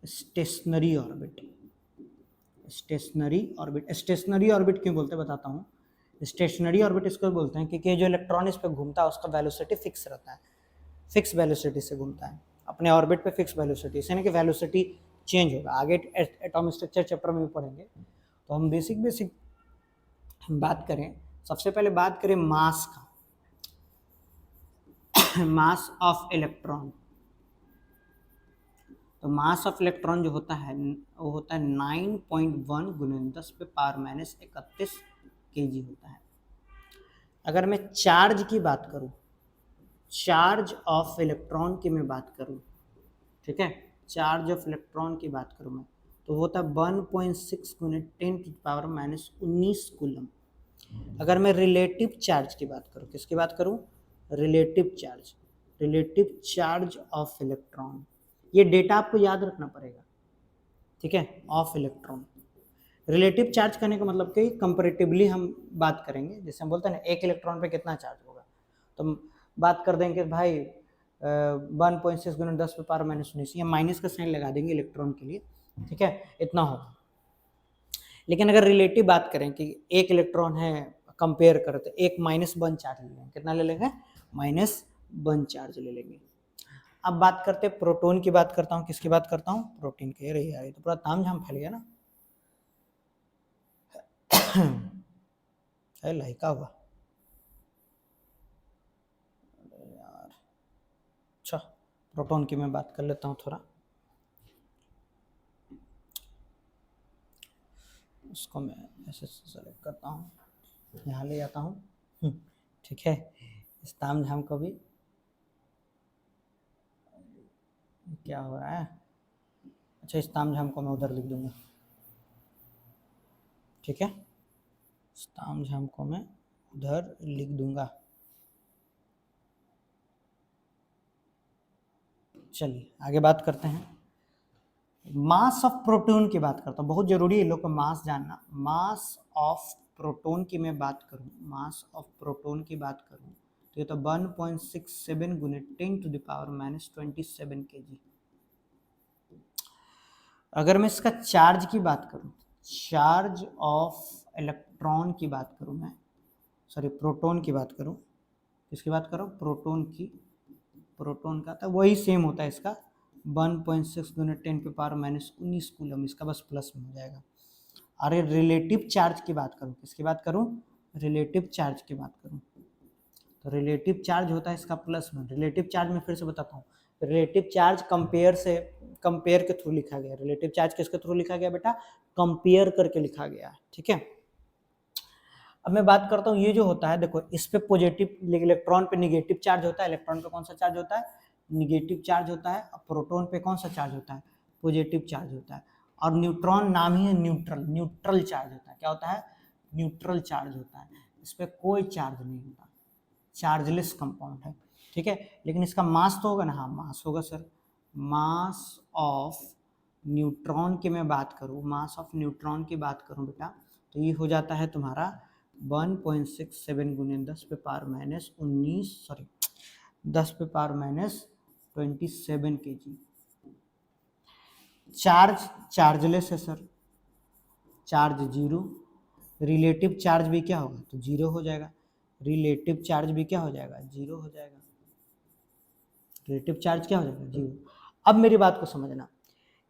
A: stationery orbit. Stationery orbit क्यों बोलते हैं बताता हूँ। स्टेशनरी ऑर्बिट इसको बोलते हैं क्योंकि जो इलेक्ट्रॉन इस पे घूमता है उसका वेलोसिटी फिक्स रहता है, फिक्स वेलोसिटी से घूमता है अपने ऑर्बिट पे, फिक्स वेलोसिटी, यानी कि वेलोसिटी चेंज होगा। आगे एटॉमिक स्ट्रक्चर चैप्टर में भी पढ़ेंगे। तो हम बेसिक बात करें, सबसे पहले बात करें मास का, मास ऑफ इलेक्ट्रॉन। तो मास ऑफ इलेक्ट्रॉन जो होता है वो होता है 9.1 × 10⁻31 kg होता है। अगर मैं चार्ज की बात करूं, चार्ज ऑफ इलेक्ट्रॉन की मैं बात करूं, ठीक है, चार्ज ऑफ इलेक्ट्रॉन की बात करूं मैं, तो होता है 1.6 × 10⁻19 कूलम। अगर मैं रिलेटिव चार्ज की बात करूं, किसकी बात करूं, रिलेटिव चार्ज ऑफ इलेक्ट्रॉन, ये डेटा आपको याद रखना पड़ेगा, ठीक है, ऑफ इलेक्ट्रॉन। रिलेटिव चार्ज करने का मतलब कि कंपैरेटिवली हम बात करेंगे, जैसे हम बोलते हैं ना एक इलेक्ट्रॉन पे कितना चार्ज होगा, तो हम बात कर देंगे भाई 1.6 × 10⁻19, या माइनस का साइन लगा देंगे इलेक्ट्रॉन के लिए, ठीक है, इतना होगा। लेकिन अगर रिलेटिव बात करें कि एक इलेक्ट्रॉन है, कंपेयर करते, एक -1 चार्ज ले लेंगे, कितना ले लेंगे, -1 चार्ज ले लेंगे। अब बात करते हैं प्रोटॉन की, बात करता हूँ, किसकी बात करता हूँ, प्रोटीन की। अरे यार ये तो पूरा तामझाम फैल गया ना, है लाइका हुआ यार। अच्छा, प्रोटॉन की मैं बात कर लेता हूँ थोड़ा, उसको मैं ऐसे सेलेक्ट करता हूँ, यहाँ ले जाता हूँ, ठीक है, इस तामझाम को भी, क्या हो रहा है, अच्छा इस तामझाम को मैं उधर लिख दूंगा, ठीक है, इस तामझाम को मैं उधर लिख दूंगा। चलिए आगे बात करते हैं, मास ऑफ प्रोटॉन की बात करता हूँ, बहुत जरूरी है लोग को मास जानना। मास ऑफ प्रोटॉन की मैं बात करूँ, मास ऑफ प्रोटॉन की बात करूँ, तो ये तो 1.67 × 10⁻27 kg। अगर मैं इसका चार्ज की बात करूँ, चार्ज ऑफ इलेक्ट्रॉन की बात करूँ मैं, सॉरी प्रोटॉन की बात करूँ, किसकी बात करूँ, प्रोटॉन की, प्रोटॉन का, तो वही सेम होता है इसका 1.6 × 10⁻19 कूलम, इसका बस प्लस में हो जाएगा। अरे रिलेटिव चार्ज की बात करूँ, किसकी बात करूँ, रिलेटिव चार्ज की बात करूँ, तो रिलेटिव चार्ज होता है इसका प्लस में। रिलेटिव चार्ज में फिर से बताता हूँ, रिलेटिव चार्ज कंपेयर के थ्रू लिखा गया। रिलेटिव चार्ज किसके थ्रू लिखा गया बेटा, कंपेयर करके लिखा गया है, ठीक है। अब मैं बात करता हूँ, ये जो होता है देखो, इस पे पॉजिटिव इलेक्ट्रॉन पे निगेटिव चार्ज होता है, इलेक्ट्रॉन पे कौन सा चार्ज होता है, निगेटिव चार्ज होता है, और प्रोटॉन पे कौन सा चार्ज होता है, पॉजिटिव चार्ज होता है। और न्यूट्रॉन नाम ही है न्यूट्रल चार्ज होता है, क्या होता है, न्यूट्रल चार्ज होता है, इस पर कोई चार्ज नहीं होता, चार्जलेस कंपाउंड है, ठीक है। लेकिन इसका मास तो होगा ना, हाँ मास होगा सर। मास ऑफ न्यूट्रॉन की मैं बात करूँ, मास ऑफ न्यूट्रॉन की बात करूँ बेटा, तो ये हो जाता है तुम्हारा 1.67 × 10⁻19, सॉरी 10⁻27 kg। चार्जलेस है sir, charge zero, relative charge भी क्या होगा, तो जीरो हो जाएगा, रिलेटिव चार्ज भी क्या हो जाएगा, जीरो हो जाएगा, रिलेटिव चार्ज क्या हो जाएगा, जीरो। अब मेरी बात को समझना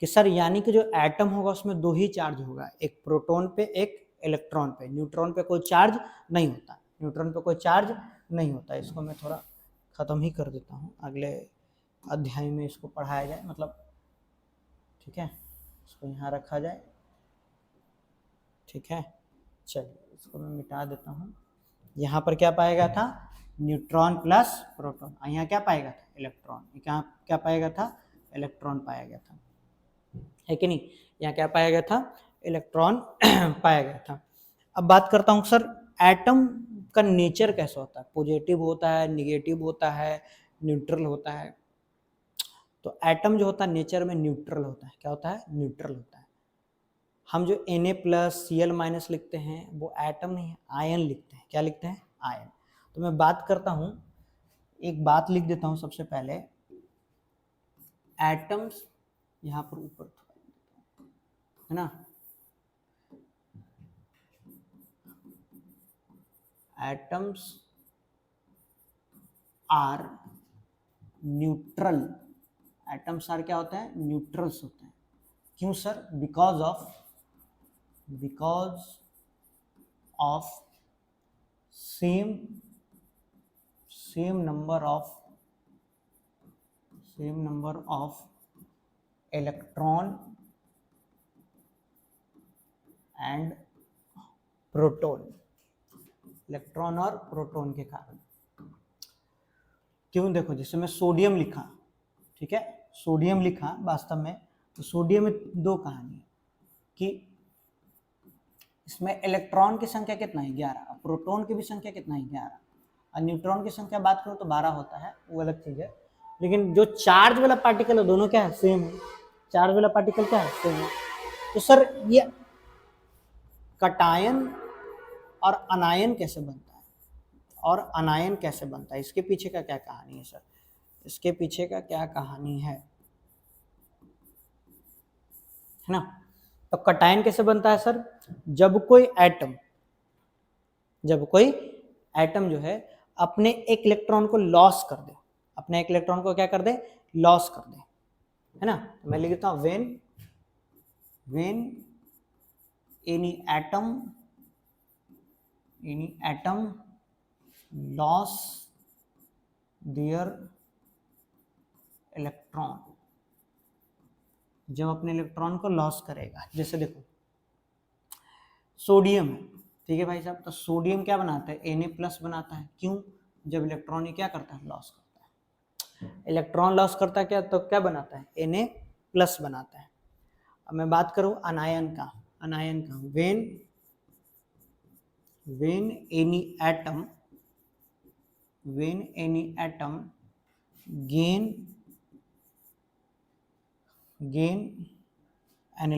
A: कि सर यानी कि जो एटम होगा उसमें दो ही चार्ज होगा, एक प्रोटॉन पे, एक इलेक्ट्रॉन पे, न्यूट्रॉन पे कोई चार्ज नहीं होता, न्यूट्रॉन पे कोई चार्ज नहीं होता। इसको मैं थोड़ा ख़त्म ही कर देता हूँ, अगले अध्याय में इसको पढ़ाया जाए, मतलब ठीक है, इसको यहाँ रखा जाए, ठीक है। चलिए इसको मैं मिटा देता हूँ। यहाँ पर क्या पाया गया था, न्यूट्रॉन प्लस प्रोटॉन, यहाँ क्या पाएगा था, इलेक्ट्रॉन, क्या क्या पाएगा था, इलेक्ट्रॉन पाया गया था, है कि नहीं, यहाँ क्या पाया गया था, इलेक्ट्रॉन पाया गया था। अब बात करता हूँ सर एटम का नेचर कैसा होता है, पॉजिटिव होता है, निगेटिव होता है, न्यूट्रल होता है। तो एटम जो होता है नेचर में न्यूट्रल होता है, क्या होता है, न्यूट्रल होता है। हम जो Na+, Cl- लिखते हैं वो एटम नहीं है, आयन लिखते हैं, क्या लिखते हैं, आयन। तो मैं बात करता हूं, एक बात लिख देता हूं सबसे पहले, एटम्स यहां पर ऊपर है ना, atoms are neutral, atoms are क्या होता है, न्यूट्रल्स होते हैं। क्यों sir? Because of same number of electron and proton, electron और प्रोटॉन के कारण। क्यों? देखो जैसे मैं सोडियम लिखा, ठीक है, सोडियम लिखा वास्तव में, तो सोडियम में दो कहानी है कि इसमें इलेक्ट्रॉन की संख्या कितना है, 11, प्रोटॉन की भी संख्या कितना है, 11, और न्यूट्रॉन की संख्या बात करूं तो 12 होता है, वो अलग चीज है। लेकिन जो चार्ज वाला पार्टिकल है दोनों क्या है, सेम है, चार्ज वाला पार्टिकल क्या है, सेम है। तो सर ये कटायन और अनायन कैसे बनता है, और अनायन कैसे बनता है, इसके पीछे का क्या कहानी है सर, इसके पीछे का क्या कहानी है ना। तो कटायन कैसे बनता है सर, जब कोई एटम जो है अपने एक इलेक्ट्रॉन को लॉस कर दे, अपने एक इलेक्ट्रॉन को क्या कर दे, लॉस कर दे, है ना। तो मैं लिख देता हूं when any atom loss there electron, जब अपने इलेक्ट्रॉन को लॉस करेगा। जैसे देखो सोडियम है, ठीक है भाई साहब, तो सोडियम क्या बनाता है, Na+ बनाता है। क्यों? जब इलेक्ट्रॉन ये क्या करता है, लॉस करता है, इलेक्ट्रॉन लॉस करता है क्या, तो क्या बनाता है, Na+ बनाता है। अब मैं बात करूं अनायन का, when any atom gain an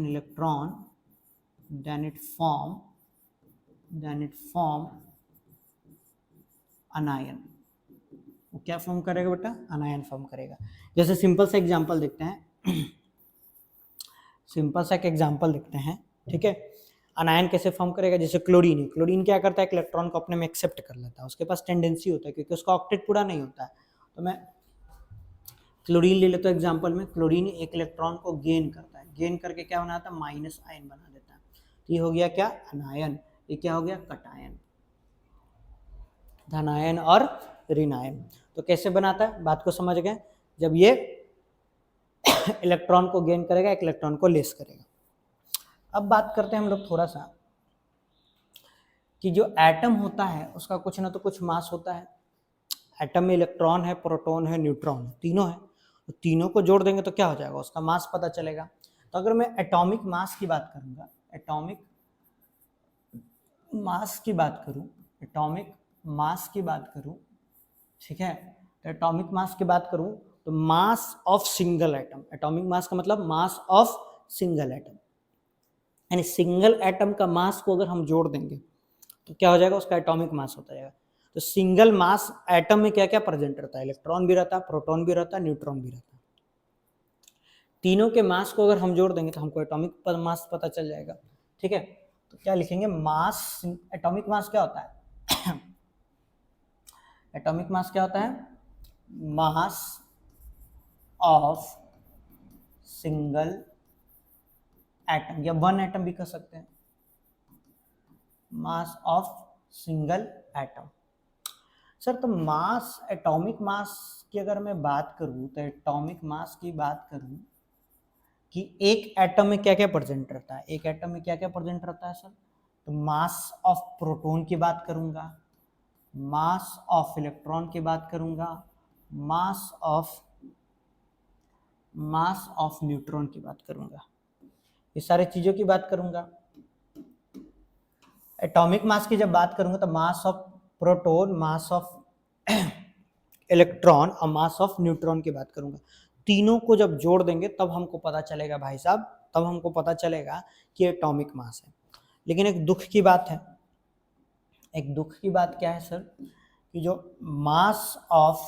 A: electron, then it form अनायन। वो क्या फॉर्म करेगा बेटा, अनायन फॉर्म करेगा। जैसे सिंपल सा एग्जांपल देखते हैं ठीक है, अनायन कैसे फॉर्म करेगा। जैसे क्लोरीन क्या करता है, एक इलेक्ट्रॉन को अपने में एक्सेप्ट कर लेता है, उसके पास टेंडेंसी होता है क्योंकि उसका ऑक्टेट पूरा नहीं होता है। तो मैं क्लोरीन ले लेता हूँ एग्जाम्पल में, क्लोरीन एक इलेक्ट्रॉन को गेन करता है, गेन करके क्या बनाता है, माइनस आयन बना देता है। तो ये हो गया क्या, अनायन। ये क्या हो गया, कटायन, धनायन और ऋणायन। तो कैसे बनाता है, बात को समझ गए। जब ये इलेक्ट्रॉन को गेन करेगा, एक इलेक्ट्रॉन को लेस करेगा। अब बात करते हैं हम लोग थोड़ा सा कि जो एटम होता है उसका कुछ ना तो कुछ मास होता है। एटम में इलेक्ट्रॉन है, प्रोटॉन है, न्यूट्रॉन है, तीनों है। तो तीनों को जोड़ देंगे तो क्या हो जाएगा, उसका मास पता चलेगा। तो अगर मैं एटॉमिक मास की बात करूंगा, एटॉमिक मास की बात करूं, ठीक है, तो एटॉमिक मास की बात करूं तो mass of single atom, atomic mass का मतलब मास ऑफ सिंगल एटम, यानी सिंगल एटम का मास को अगर हम जोड़ देंगे तो क्या हो जाएगा, उसका एटॉमिक मास होता जाएगा। तो सिंगल मास एटम में क्या क्या प्रेजेंट रहता है, इलेक्ट्रॉन भी रहता है, प्रोटॉन भी रहता है, न्यूट्रॉन भी रहता है। तीनों के मास को अगर हम जोड़ देंगे तो हमको एटॉमिक मास पता चल जाएगा। ठीक है, तो क्या लिखेंगे, मास, एटॉमिक मास क्या होता है एटॉमिक मास क्या होता है, मास ऑफ सिंगल एटम, या वन एटम भी कह सकते हैं, mass of single atom. Sir तो मास, एटॉमिक मास की अगर मैं बात करूं तो एटॉमिक मास की बात करूं कि एक एटम में क्या क्या प्रेजेंट रहता है, एक एटम में क्या क्या प्रेजेंट रहता है सर, तो मास ऑफ प्रोटॉन की बात करूंगा, मास ऑफ इलेक्ट्रॉन की बात करूंगा, मास ऑफ न्यूट्रॉन की बात करूंगा, ये सारी चीजों की बात करूंगा। एटॉमिक मास की जब बात करूंगा तो mass of proton, mass of electron और मास ऑफ न्यूट्रॉन की बात करूंगा। तीनों को जब जोड़ देंगे तब हमको पता चलेगा भाई साहब, तब हमको पता चलेगा कि एटॉमिक मास है। लेकिन एक दुख की बात है, एक दुख की बात क्या है सर कि जो मास ऑफ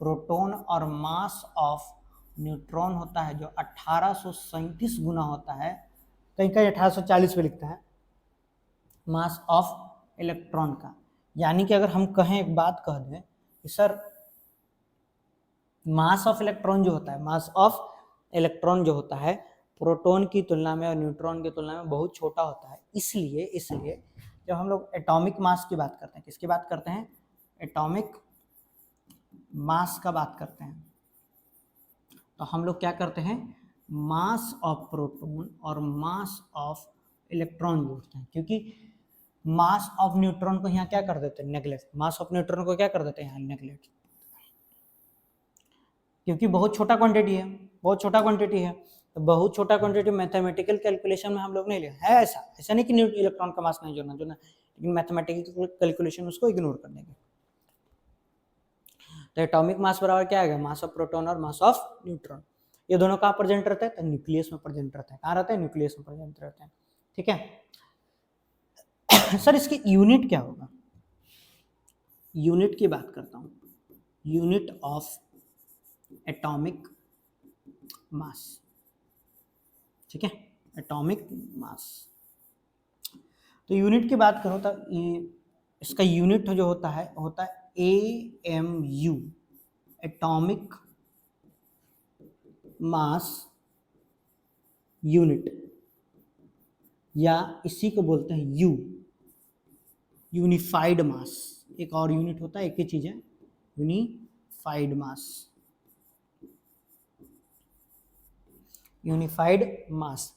A: प्रोटॉन और मास ऑफ न्यूट्रॉन होता है जो 1837 गुना होता है, कहीं कहीं 1840 पे लिखता है मास ऑफ इलेक्ट्रॉन का। यानी कि अगर हम कहें एक बात कह दें कि सर मास ऑफ इलेक्ट्रॉन जो होता है, मास ऑफ इलेक्ट्रॉन जो होता है प्रोटॉन की तुलना में और न्यूट्रॉन की तुलना में बहुत छोटा होता है। इसलिए जब हम लोग एटॉमिक मास की बात करते हैं, किसकी बात करते हैं, एटॉमिक मास का बात करते हैं, तो हम लोग क्या करते हैं, मास ऑफ प्रोटॉन और मास ऑफ इलेक्ट्रॉन जोड़ते हैं, क्योंकि मास ऑफ न्यूट्रॉन को यहाँ क्या कर देते हैं, नेग्लेक्ट, मास ऑफ न्यूट्रॉन को क्या कर देते हैं यहाँ नेग्लेक्ट, क्योंकि बहुत छोटा क्वांटिटी है, बहुत छोटा क्वांटिटी है। तो बहुत छोटा क्वांटिटी मैथमेटिकल कैलकुलेशन में हम लोग नहीं ले है, ऐसा नहीं कि इलेक्ट्रॉन का मास नहीं जोड़ना, लेकिन मैथमेटिकल कैलकुलेशन उसको इग्नोर कर देंगे। तो एटॉमिक मास बराबर क्या आएगा, मास ऑफ प्रोटॉन और मास ऑफ न्यूट्रॉन। ये दोनों कहाँ प्रेजेंट रहते हैं, तो न्यूक्लियस में प्रेजेंट रहते हैं। कहाँ रहते हैं, न्यूक्लियस में प्रेजेंट रहते हैं। ठीक है सर, इसकी यूनिट क्या होगा, यूनिट की बात करता हूँ, यूनिट ऑफ एटॉमिक मास। ठीक है, एटॉमिक मास, तो यूनिट की बात करो तो इसका यूनिट जो होता है AMU, एटॉमिक मास यूनिट, या इसी को बोलते हैं यू, यूनिफाइड मास। एक और यूनिट होता है, एक ही चीज है, यूनिफाइड मास, यूनिफाइड मास।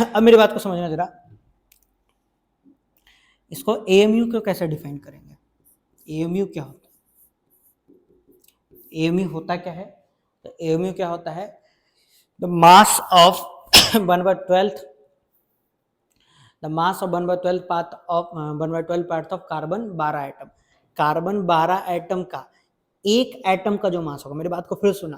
A: अब मेरी बात को समझना जरा, इसको AMU को कैसे डिफाइन करेंगे, AMU क्या होता है, AMU होता क्या है, तो AMU क्या होता है, the mass of 1/12, the mass of 1/12 part of 1/12 part of carbon 12 atom, carbon 12 atom का एक एटम का जो मास होगा, मेरी बात को फिर सुना,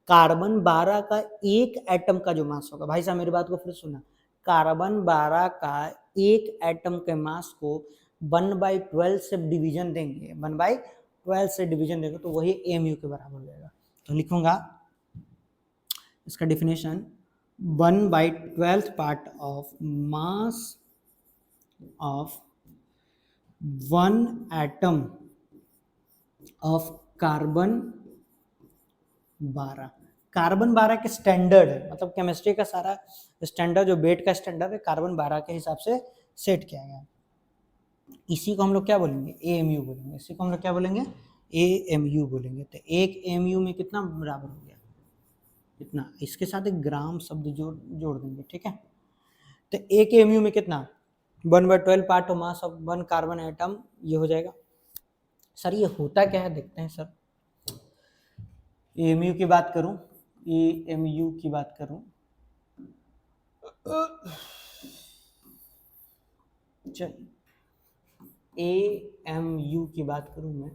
A: कार्बन 12 का एक एटम का जो मास होगा, भाई साहब मेरी बात को फिर सुना, कार्बन 12 का एक एटम के मास को 1/12 से डिवीजन देंगे, 1/12 से डिवीजन देंगे तो वही AMU के बराबर हो जाएगा। तो लिखूंगा इसका definition, 1/12 part of mass of one atom of carbon 12, carbon 12 के स्टैंडर्ड है, मतलब केमिस्ट्री का सारा स्टैंडर्ड जो बेट का स्टैंडर्ड है कार्बन 12 के हिसाब से सेट किया गया। इसी को हम लोग क्या बोलेंगे, AMU बोलेंगे, इसी को हम लोग क्या बोलेंगे, AMU बोलेंगे। तो एक AMU में कितना बराबर हो गया, इतना, इसके साथ एक ग्राम शब्द जोड़ देंगे। ठीक है, तो एक AMU में कितना, 1/12 part of mass of one carbon atom, ये हो जाएगा। सर ये होता क्या है, देखते हैं सर, AMU की बात करूं, AMU की बात करूं, चलिए AMU की बात करूं मैं,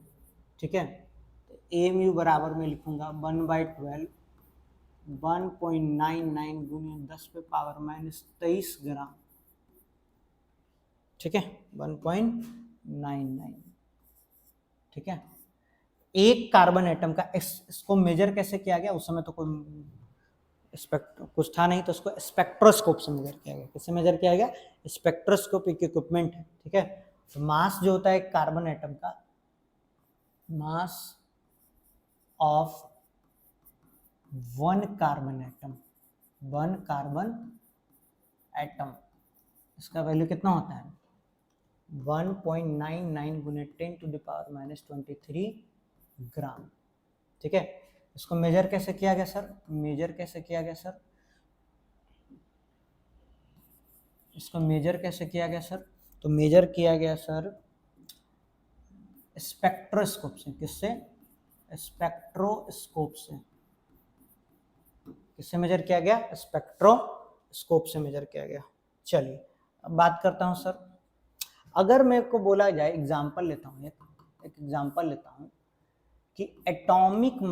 A: ठीक है, तो AMU बराबर में लिखूंगा 1/12 1.99 गुणित 10⁻⁻23 ग्राम। ठीक है, 1.99। ठीक है, एक कार्बन एटम का, इसको मेजर कैसे किया गया, उस समय तो कोई कुछ था नहीं, तो उसको स्पेक्ट्रोस्कोप से मेजर किया गया। किससे मेजर किया गया, स्पेक्ट्रोस्कोप एक इक्विपमेंट है। ठीक है, तो मास जो होता है कार्बन एटम का, mass of one carbon atom, one carbon atom, इसका वैल्यू कितना होता है, 1.99 गुणित 10⁻⁻23 ग्राम। ठीक है, इसको मेजर कैसे किया गया सर, मेजर कैसे किया गया सर, इसको मेजर कैसे किया गया सर, तो मेजर किया गया सर स्पेक्ट्रोस्कोप से। किससे, स्पेक्ट्रोस्कोप से। किससे मेजर किया गया, स्पेक्ट्रोस्कोप से मेजर किया गया। चलिए अब बात करता हूं सर, अगर मेरे को बोला जाए, एग्जांपल लेता हूं, एक एग्जांपल लेता हूं कि एटॉमिक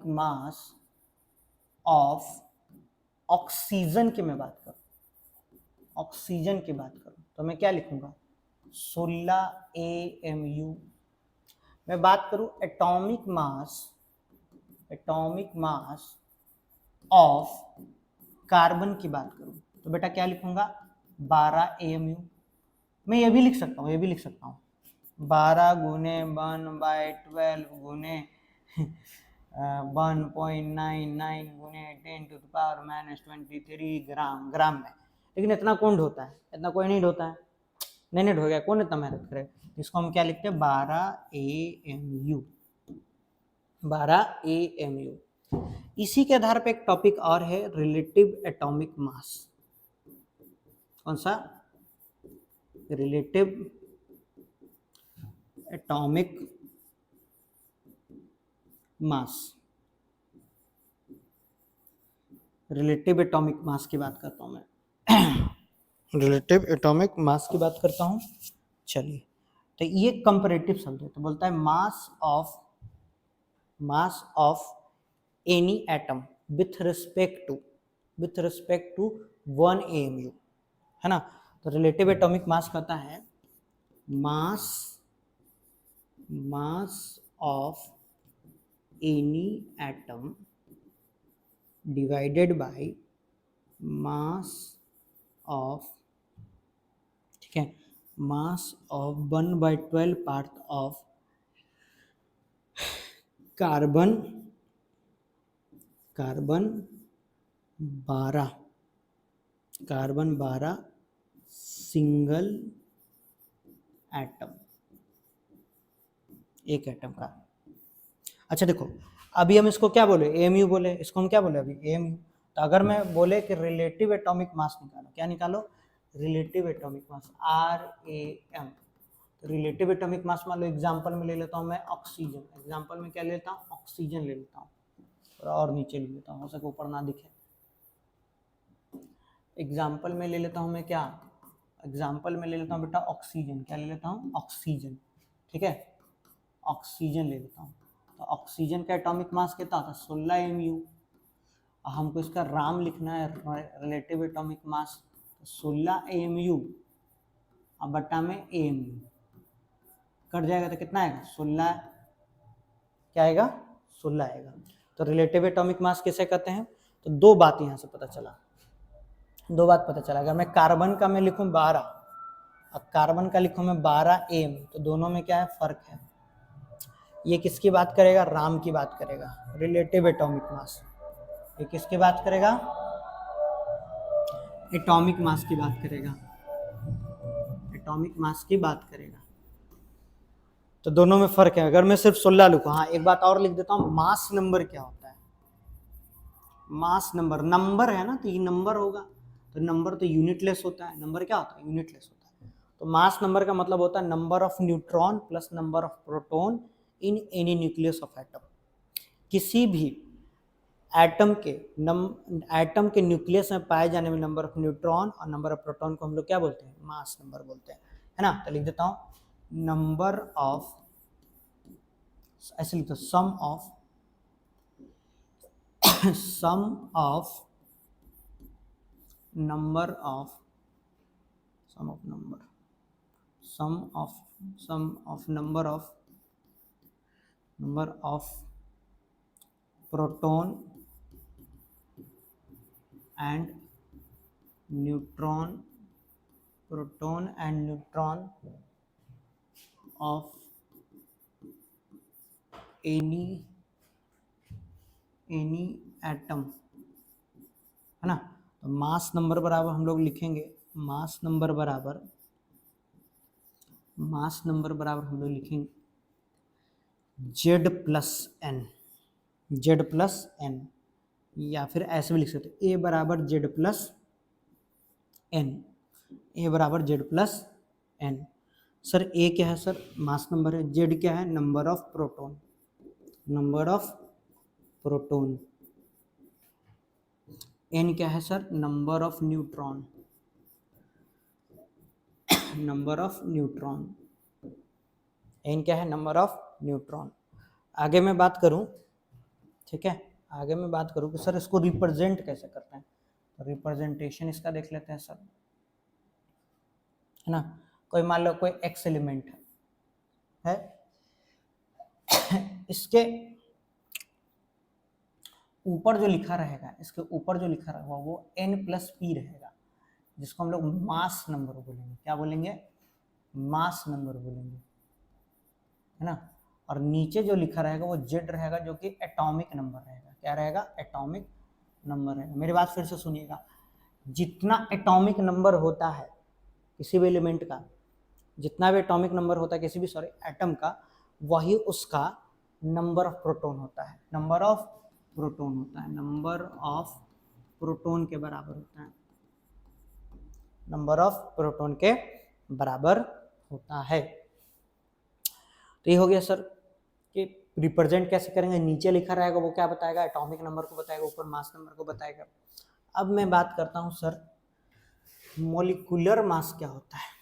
A: मास ऑफ ऑक्सीजन की मैं बात करूं, ऑक्सीजन की बात करूं, तो मैं क्या लिखूंगा 16 AMU। मैं बात करूं एटॉमिक मास ऑफ कार्बन की बात करूं तो बेटा क्या लिखूंगा 12 AMU। मैं ये भी लिख सकता हूँ 12 गुने 1/12 गुने 1.99 गुने 10⁻⁻23 ग्राम में। लेकिन इतना कौन ढोता है, इतना कोई नहीं ढोता है, नहीं ढो गया, कौन इतना मेहनत करे। इसको हम क्या लिखते हैं 12 AMU, 12 AMU। इसी के आधार पे एक टॉपिक और है रिलेटिव एटॉमिक मास। कौन सा? Relative atomic mass. Relative atomic mass की बात करता हूं मैं रिलेटिव एटॉमिक मास की बात करता हूं। चलिए, तो ये कंपैरेटिव शब्द है, तो बोलता है mass of any atom with respect to 1 AMU, है ना। तो रिलेटिव एटॉमिक मास कहता है mass of any atom divided by mass of, ठीक है, mass of 1/12 part of carbon 12 single atom, एक एटम का। अच्छा देखो, अभी हम इसको क्या बोले AMU बोले, इसको हम क्या बोले अभी AMU। तो अगर मैं बोले कि रिलेटिव एटॉमिक मास निकालो, क्या निकालो relative atomic mass RAM। Relative atomic mass मान लो एग्जांपल में ले लेता हूँ मैं ऑक्सीजन, एग्जांपल में क्या लेता हूँ ऑक्सीजन ले लेता हूँ, और नीचे ले लेता हूँ, हो सके ऊपर ना दिखे। एग्जांपल में ले लेता हूँ मैं क्या, एग्जांपल में ले लेता हूँ बेटा ऑक्सीजन, क्या ले लेता हूँ ऑक्सीजन, ठीक है, ऑक्सीजन ले लेता हूँ। तो ऑक्सीजन का एटॉमिक मास कितना होता है 16 AMU। हमको इसका राम लिखना है रिलेटिव एटॉमिक मास, तो 16 AMU अब बट्टा में AMU कट जाएगा तो कितना आएगा 16, क्या आएगा 16 आएगा। तो रिलेटिव एटॉमिक मास किसे कहते हैं। तो दो बात यहाँ से पता चला, अगर मैं कार्बन का मैं लिखूं 12, अब कार्बन का लिखूं मैं 12 AM, तो दोनों में क्या है फर्क है। ये किसकी बात करेगा, राम की बात करेगा, रिलेटिव एटॉमिक मास। ये किसकी बात करेगा, एटॉमिक मास की बात करेगा, एटॉमिक मास की बात करेगा। तो दोनों में फर्क है। अगर मैं सिर्फ 16 लिखूं, हाँ एक बात और लिख देता हूं, मास नंबर क्या होता है। मास नंबर है ना, तो ये नंबर होगा, तो नंबर तो यूनिटलेस होता है। नंबर क्या होता है, यूनिटलेस होता है। तो मास नंबर का मतलब होता है number of neutron plus number of proton in any nucleus of atom. किसी भी एटम के न्यूक्लियस में पाए जाने में नंबर ऑफ न्यूट्रॉन और नंबर ऑफ प्रोटॉन को हम लोग क्या बोलते हैं, मास नंबर बोलते हैं, है ना। तो लिख देता हूं नंबर ऑफ, ऐसे लिखता हूं sum of number of proton and neutron of any atom, है ना। तो मास नंबर बराबर हम लोग लिखेंगे, मास नंबर बराबर हम लोग लिखेंगे Z प्लस एन, या फिर ऐसे भी लिख सकते A बराबर Z plus N. Sir A क्या है सर, मास नंबर है। Z क्या है, नंबर ऑफ प्रोटॉन। N क्या है sir, number of neutron. N क्या है, नंबर ऑफ न्यूट्रॉन। आगे मैं बात करूं, ठीक है, आगे मैं बात करूं कि सर इसको रिप्रेजेंट कैसे करते हैं। तो रिप्रेजेंटेशन इसका देख लेते हैं सर। है ना। कोई मान लो कोई एक्स एलिमेंट है, इसके ऊपर जो लिखा रहेगा, इसके ऊपर जो लिखा रहेगा वो n+p रहेगा, जिसको हम लोग मास नंबर बोलेंगे। क्या बोलेंगे? मास नंबर बोलेंगे, है ना। और नीचे जो लिखा रहेगा वो z रहेगा, जो कि एटॉमिक नंबर रहेगा। क्या रहेगा? एटॉमिक नंबर रहेगा। मेरी बात फिर से सुनिएगा, जितना एटॉमिक नंबर होता है किसी भी एलिमेंट का, जितना भी एटॉमिक नंबर होता है किसी भी एटम का, वही उसका नंबर ऑफ प्रोटॉन होता है। नंबर ऑफ प्रोटॉन होता है, नंबर ऑफ प्रोटॉन के बराबर होता है, नंबर ऑफ प्रोटॉन के बराबर होता है। तो ये हो गया सर कि रिप्रेजेंट कैसे करेंगे। नीचे लिखा रहेगा वो क्या बताएगा? एटॉमिक नंबर को बताएगा, ऊपर मास नंबर को बताएगा। अब मैं बात करता हूं सर, मॉलिक्यूलर मास क्या होता है।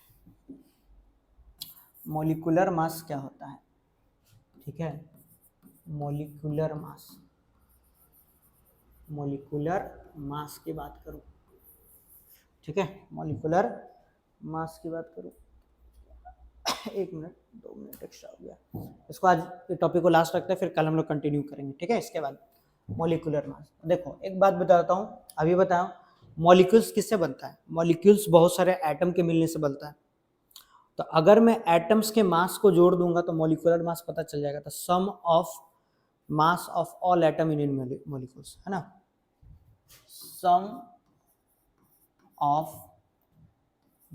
A: मॉलिक्यूलर मास क्या होता है? ठीक है, मॉलिक्यूलर मास, मॉलिक्यूलर मास की बात करूं, ठीक है, मॉलिक्यूलर मास की बात करूं। 1 मिनट 2 मिनट एक्स्ट्रा हो गया, इसको आज टॉपिक को लास्ट रखते हैं, फिर कल हम लोग कंटिन्यू करेंगे, ठीक है। इसके बाद मॉलिक्यूलर मास, देखो एक बात बताता हूँ, अभी बताओ मॉलिक्यूल्स किससे बनता है? मॉलिक्यूल्स बहुत सारे एटम के मिलने से बनता है। तो अगर मैं एटम्स के मास को जोड़ दूंगा तो मॉलिक्यूलर मास पता चल जाएगा। तो sum of mass of all atom in molecules, है ना, sum of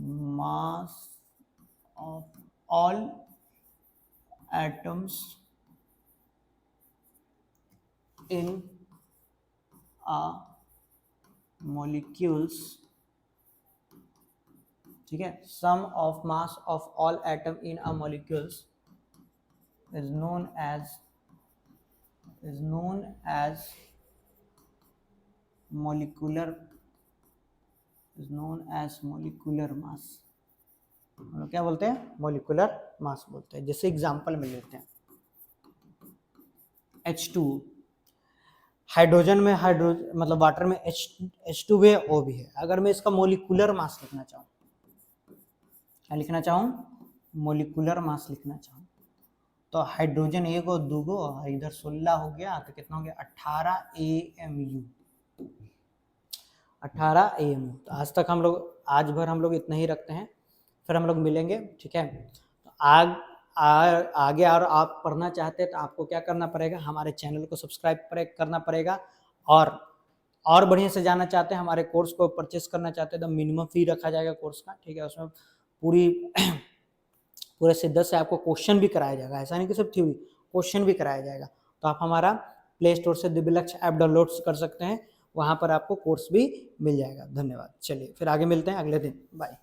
A: mass of all atoms in a molecules, ठीक है, sum of mass of all atom in a molecules is known as molecular mass। हम लोग क्या बोलते हैं? Molecular mass बोलते हैं। जैसे एग्जांपल में लेते हैं H2, हाइड्रोजन में हाइड्रोजन मतलब वाटर में H2 भी है, O भी है। अगर मैं इसका मॉलिक्यूलर मास लिखना चाहूँ, क्या लिखना चाहूँ? मॉलिक्यूलर मास लिखना चाहूँ, तो हाइड्रोजन 1 और 2 और इधर 16 हो गया, तो कितना हो गया? 18 AMU, 18 AMU। तो आज तक हम लोग, आज भर हम लोग इतना ही रखते हैं, फिर हम लोग मिलेंगे, ठीक है। तो आगे और आप पढ़ना चाहते हैं तो आपको क्या करना पड़ेगा? हमारे चैनल को सब्सक्राइब करना पड़ेगा। और बढ़िया से जानना चाहते हैं, हमारे कोर्स को परचेस करना चाहते हैं तो मिनिमम फी रखा जाएगा कोर्स का, ठीक है। उसमें पूरे शिद्दत से आपको क्वेश्चन भी कराया जाएगा, ऐसा नहीं कि सिर्फ थ्योरी, क्वेश्चन भी कराया जाएगा। तो आप हमारा प्ले स्टोर से दिव्यलक्ष्य ऐप डाउनलोड कर सकते हैं, वहाँ पर आपको कोर्स भी मिल जाएगा। धन्यवाद। चलिए फिर आगे मिलते हैं अगले दिन, बाय।